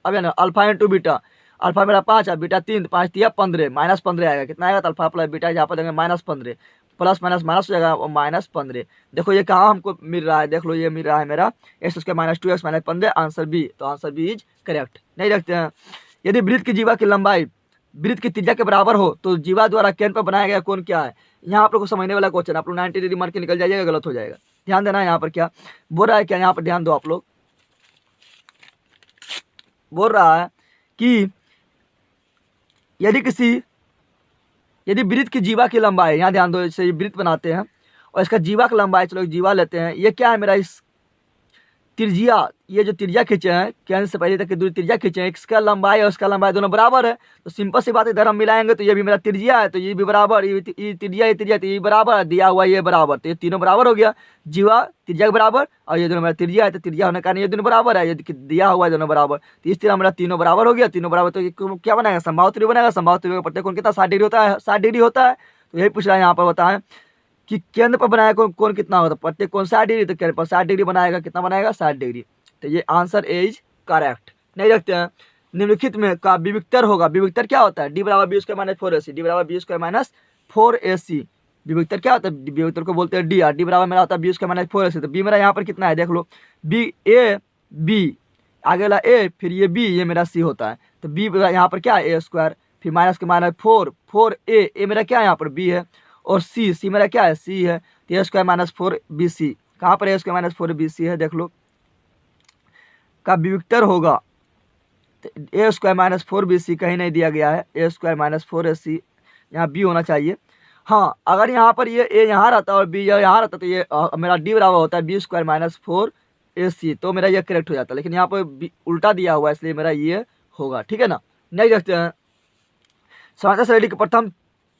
अब ना अल्फा इंटू बीटा, अल्फा मेरा 5 और बीटा 3, 5 3 15, -15 आएगा, कितना आएगा, तो अल्फा प्लस बीटा यहाँ पर देंगे -15, प्लस माइनस माइनस हो जाएगा और -15। देखो ये कहाँ हमको मिल रहा है, देख लो ये मिल रहा है मेरा x² -2x -15, आंसर बी। तो आंसर बी इज करेक्ट। नहीं रखते हैं, यदि वृत्त की जीवा की लंबाई वृत्त की त्रिज्या के बराबर हो तो जीवा द्वारा केंद्र पर बनाया गया कोण क्या है। यहाँ आप लोग को समझने वाला क्वेश्चन, आप लोग 90 डिग्री मार के निकल जाइएगा, गलत हो जाएगा। ध्यान देना, यहाँ पर क्या बोल रहा है, क्या यहाँ पर ध्यान दो आप लोग, बोल रहा है कि यदि वृत्त की जीवा की लंबाई, यहाँ ध्यान दो, जैसे वृत्त बनाते हैं और इसका जीवा की लंबाई, चलो जीवा लेते हैं, ये क्या है मेरा इस त्रिज्या, ये जो त्रिज्या खींचे हैं केंद्र से पहले तक की दूरी त्रिज्या खींचे हैं, इसका लंबाई और इसका लंबाई दोनों बराबर है। तो सिंपल सी बात, इधर हम मिलाएंगे तो ये भी मेरा त्रिज्या है, तो ये भी बराबर, ये त्रिज्या तो ये बराबर है, दिया हुआ ये बराबर, तो ये तीनों बराबर हो गया, जीवा त्रिज्या के बराबर, और ये दोनों मेरा त्रिज्या है, तो त्रिज्या होने के कारण ये दोनों बराबर है, ये दिया हुआ है दोनों बराबर। तो इस तरह मेरा तीनों बराबर हो गया, तीनों बराबर, तो ये क्या बनाएगा, समबाहु त्रिभुज बनेगा। समबाहु त्रिभुज का प्रत्येक कोण कितना 60 डिग्री होता है, 60 डिग्री होता है। तो यही पूछ रहा है यहाँ पर, बताएं कि केंद्र पर बनाया कोण कितना होता है, प्रत्येक कोण 60 डिग्री, तो केंद्र पर 60 डिग्री बनाएगा, कितना बनाएगा 60 डिग्री। तो ये आंसर ए इज करेक्ट। नहीं रखते हैं, निम्नलिखित में का विविक्तर होगा, विविक्तर क्या होता है, d बराबर b² -4ac, d बराबर b² -4ac, विभक्तर क्या होता है, विभक्तर को बोलते हैं डी आर। डी बराबर मेरा होता है बी स्क्वायर माइनस 4ac। तो बी मेरा यहाँ पर कितना है देख लो, बी ए बी, आगे वाला ए, फिर ये बी, ये मेरा सी होता है। तो बी यहाँ पर क्या है ए स्क्वायर, फिर माइनस के माइनस 4, 4a, ए मेरा क्या है यहाँ पर बी है, और सी मेरा क्या है सी है। तो ए स्क्वायर माइनस 4bc, कहाँ पर ए स्क्वायर माइनस 4bc है देख लो, का विभक्तर होगा। तो ए स्क्वायर माइनस 4bc कहीं नहीं दिया गया है, ए स्क्वायर माइनस 4ac यहाँ बी होना चाहिए। हाँ, अगर यहाँ पर ये ए यहाँ रहता और बी यहाँ रहता तो ये मेरा डी बराबर होता है बी स्क्वायर माइनस 4ac, तो मेरा ये करेक्ट हो जाता। लेकिन यहाँ पर उल्टा दिया हुआ है इसलिए मेरा ये होगा, ठीक है ना। नेक्स्ट देखते हैं, समांतर श्रेणी के प्रथम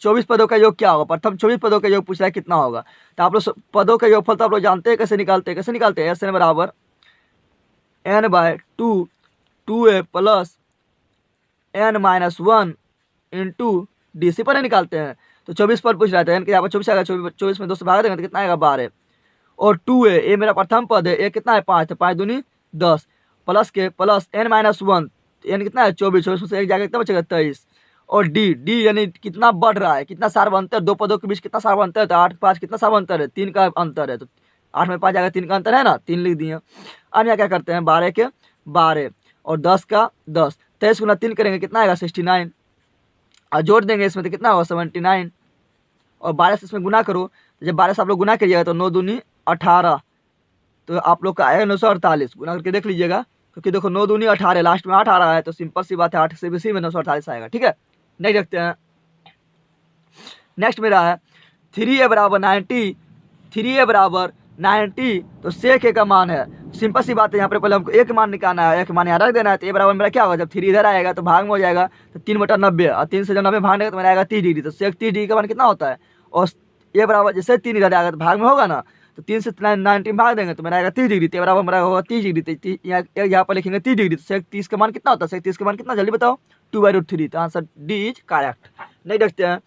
24 पदों का योग क्या होगा। प्रथम 24 पदों का योग पूछ रहा है कितना होगा। तो आप लोग पदों का योगफल तो आप लोग जानते हैं कैसे निकालते हैं, कैसे निकालते हैं, एस एन बराबर n/2 2a plus n-1 into D, सी पर निकालते हैं। तो 24 पर पूछ रहा था, n के यहाँ पर 24 आएगा, 24 में 2 से भाग देंगे तो कितना आएगा 12, और 2a, ए मेरा प्रथम पद है, ए कितना है 5, तो 5 दूनी 10, प्लस के प्लस n-1, n कितना है 24, 24 में से एक जाकर कितना बचेगा 23, और डी यानी कितना बढ़ रहा है, कितना सार्व अंतर, दो पदों के बीच कितना सार्व अंतर है, तो 8 5 कितना सार्व अंतर है, 3 का अंतर है। तो 8 में 5 जाएगा, 3 का अंतर है ना, 3 लिख दिए। अब यहाँ क्या करते हैं, 12 के 12 और 10 का 10, 23 गुना 3 करेंगे कितना आएगा 69, और जोड़ देंगे इसमें तो कितना होगा 79, और 12 से इसमें गुना करो, तो जब 12 से आप लोग गुना करिएगा तो 9 दूनी 18, तो आप लोग का आएगा 948, गुना करके देख लीजिएगा, क्योंकि देखो 9 दूनी 18, लास्ट में 8 आ रहा है, तो सिंपल सी बात है 8 से भी में 948 आएगा, ठीक है। नेक्स्ट देखते हैं, नेक्स्ट मेरा है 3a बराबर 90, 3a बराबर 90, तो सेक ए का मान है। सिंपल सी बात है, यहाँ पर पहले हमको एक मान निकालना है, एक मान यहाँ रख देना है। तो ए बराबर मेरा क्या होगा, जब 3 इधर आएगा तो भाग में हो जाएगा, तो 3/90, और 3 से जब 90 भाग देगा तो मेरा आएगा 30 डिग्री। तो सेक 30 डिग्री का मान कितना होता है, और ए बराबर जैसे 3 इधर आएगा तो भाग में होगा ना, तो 3 से 90 भाग देंगे तो मेरा आएगा 30 डिग्री। तो बराबर मेरा होगा 30 डिग्री, यहाँ पर लिखेंगे 30 डिग्री। तो सेक 30 का मान कितना होता है, सेक 30 का मान कितना जल्दी बताओ, 2/√3। तो आंसर डी इज करेक्ट। नहीं देखते हैं,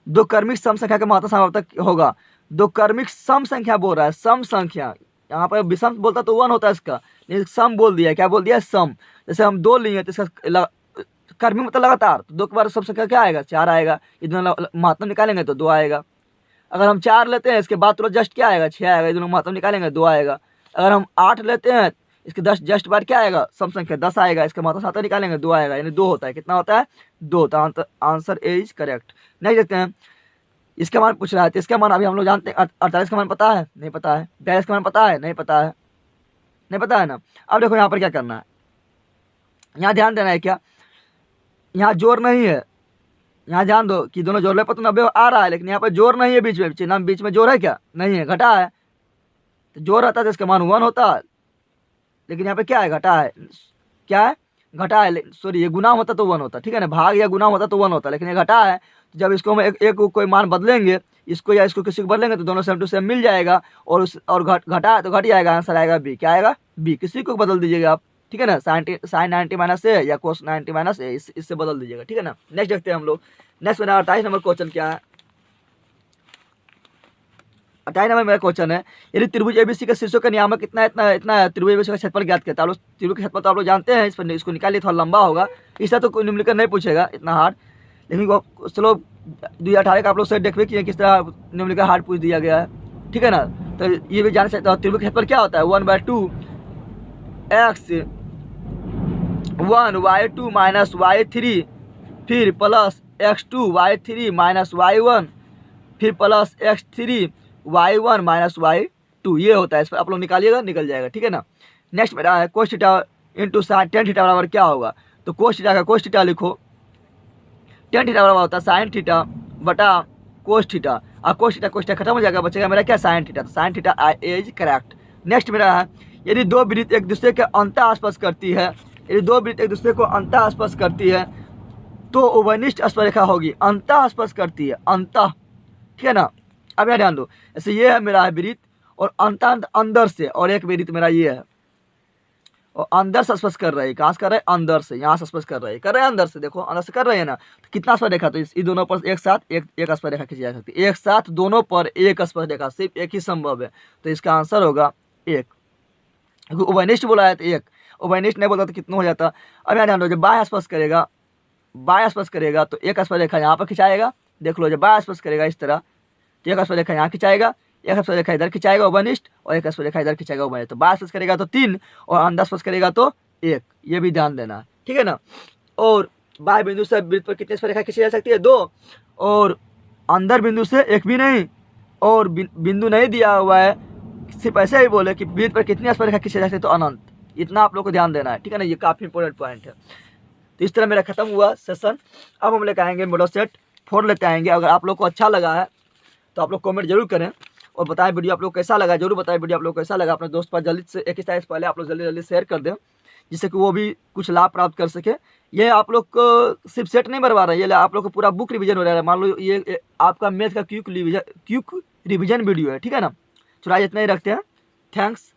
दो क्रमिक सम संख्या का महत्व समावर्तक होगा। दो क्रमिक सम संख्या बोल रहा है, सम संख्या, यहाँ पर विषम बोलता तो 1 होता है इसका, लेकिन सम बोल दिया, क्या बोल दिया सम। जैसे हम 2 लिए तो इसका क्रमिक मतलब लगातार, तो 2 के बाद सम संख्या क्या आएगा 4 आएगा, ये दोनों महत्व निकालेंगे तो 2 आएगा। अगर हम 4 लेते हैं इसके बाद तुरंत जस्ट क्या आएगा 6 आएगा, ये दोनों महत्व निकालेंगे 2 आएगा। अगर हम 8 लेते हैं इसके 10 जस्ट बाद क्या आएगा सम संख्या 10 आएगा, इसके महत्व साथ निकालेंगे 2 आएगा, यानी 2 होता है, कितना होता है 2। तो answer A is correct. Next देखते हैं, इसका मान पूछ रहा है, तो इसका मान अभी हम लोग जानते हैं। 48 का मान पता है, नहीं पता है। 42 का मान पता है, नहीं पता है, नहीं पता है ना। अब देखो यहाँ पर क्या करना है, यहाँ ध्यान देना है, क्या यहाँ जोड़ नहीं है, यहाँ ध्यान दो कि दोनों जोड़ने पर तो 90 आ रहा है, लेकिन यहाँ पर जोड़ नहीं है, बीच में जोड़ है क्या, नहीं है, घटा है। तो जोड़ रहता है तो इसका मान 1 होता है, लेकिन यहाँ पे क्या है घटा है, क्या है घटा है, सॉरी ये गुना होता तो 1 होता, ठीक है ना, भाग या गुना होता तो 1 होता, लेकिन ये घटा है। जब इसको हम एक कोई मान बदलेंगे, इसको या इसको किसी को बदलेंगे तो दोनों सेम टू सेम मिल जाएगा, और घटा है तो घट जाएगा, आंसर आएगा बी। क्या आएगा बी, किसी को बदल दीजिएगा आप, ठीक है ना, साइन 90 माइनस ए या कोस 90 माइनस ए, इससे बदल दीजिएगा, ठीक है ना। नेक्स्ट देखते हैं हम लोग, नेक्स्ट मेरा 28 नंबर क्वेश्चन क्या है। 28 नंबर मेरा क्वेश्चन है, यदि त्रिभुज एबीसी का शीर्षों का नियामक इतना इतना इतना त्रिभुज एबीसी का क्षेत्रफल ज्ञात करता है। आप लोग त्रिभुज का क्षेत्रफल तो आप लोग जानते हैं, इस पर इसको निकालिए, थोड़ा लंबा होगा, इससे तो कोई निम्नलिखित नहीं पूछेगा इतना हार्ड, लेकिन चलो 2018 का आप लोग सेट देखिए कि किस तरह निम्नलिखित हार्ड पूछ दिया गया है, ठीक है ना। तो ये भी जान सकते हो त्रिभुज का क्षेत्रफल क्या होता है, 1/2 x 1 y2 माइनस y3, फिर plus x2 y3 minus y1, फिर plus x3 y1 minus y2, ये होता है। इस पर आप लोग निकालिएगा, निकल जाएगा, ठीक है ना। नेक्स्ट मेरा है cos theta into sine tan theta बराबर क्या होगा। तो कोस थीटा का कोस थीटा लिखो, टेन थीटा बराबर होता है साइन थीटा बटा कोस थीटा, और कोस थीटा खत्म हो जाएगा, बचेगा मेरा क्या साइन थीटा। तो sine theta is correct. Next मेरा है, यदि दो वृत्त एक दूसरे के अंतः स्पर्श करती है, यदि दो वृत्त एक दूसरे को अंतः स्पर्श करती है तो उभयनिष्ठ स्पर्शरेखा होगी। अंतः स्पर्श करती है, अंतः, ठीक है ना। अब यहाँ ध्यान दो, ऐसे ये है मेरा है वृत्त, और अंतर अंदर से, और एक वृत्त मेरा ये है, और अंदर से स्पर्श कर रहे हैं। कहाँ से कर रहे हैं, अंदर से, यहाँ से स्पर्श कर रहे हैं, अंदर से, देखो अंदर से कर रहे हैं ना। तो कितना स्पर्श रेखा, तो इस दोनों पर एक साथ एक स्पर्श रेखा खींची जा सकती है, एक साथ दोनों पर एक स्पर्श रेखा, सिर्फ एक ही संभव है। तो इसका आंसर होगा 1, क्योंकि उभयनिष्ठ बोला है तो 1, उभयनिष्ठ नहीं बोलता तो कितना हो जाता। अब यहाँ ध्यान दो, जब बाह्य स्पर्श करेगा, बाह्य स्पर्श करेगा तो एक स्पर्श रेखा यहाँ पर खिंचाएगा, देख लो, जब बाय स्पर्श करेगा इस तरह तो एक स्पर्शरेखा यहाँ खिंचाएगा, एक स्पर्शरेखा इधर खिंचाएगा वनिष्ठ, और एक स्पर्शरेखा इधर खिंचाएगा वनिष्ठ। तो बाय स्पर्श करेगा तो 3 और अंदर स्पर्श करेगा तो 1, ये भी ध्यान देना है, ठीक है ना। और बाय बिंदु से वृत्त पर कितनी स्पर्शरेखा खींची जा सकती है? 2, और अंदर बिंदु से एक भी नहीं, और बिंदु नहीं दिया हुआ है, सिर्फ ऐसे ही बोले कि वृत्त पर कितनी स्पर्शरेखा खींची जा सकती है, तो अनंत। इतना आप लोग को ध्यान देना है, ठीक है ना, ये काफ़ी इंपॉर्टेंट पॉइंट है। तो इस तरह मेरा खत्म हुआ सेशन। अब हम लेकर आएंगे मॉडल सेट 4 लेते आएंगे। अगर आप लोग को अच्छा लगा है तो आप लोग कमेंट जरूर करें और बताएं वीडियो आप लोग कैसा लगा, जरूर बताएं वीडियो आप लोग कैसा लगा। अपने दोस्त पर जल्दी से 21 तारीख से पहले आप लोग जल्दी जल्दी शेयर कर दें, जिससे कि वो भी कुछ लाभ प्राप्त कर सके। ये आप लोग को सिर्फ सेट नहीं बनवा रहा है, ये आप लोग को पूरा बुक रिवीजन हो रहा है। मान लो ये आपका मैथ का क्विक रिवीजन वीडियो है, ठीक है ना। चलो आज इतना ही रखते हैं। थैंक्स।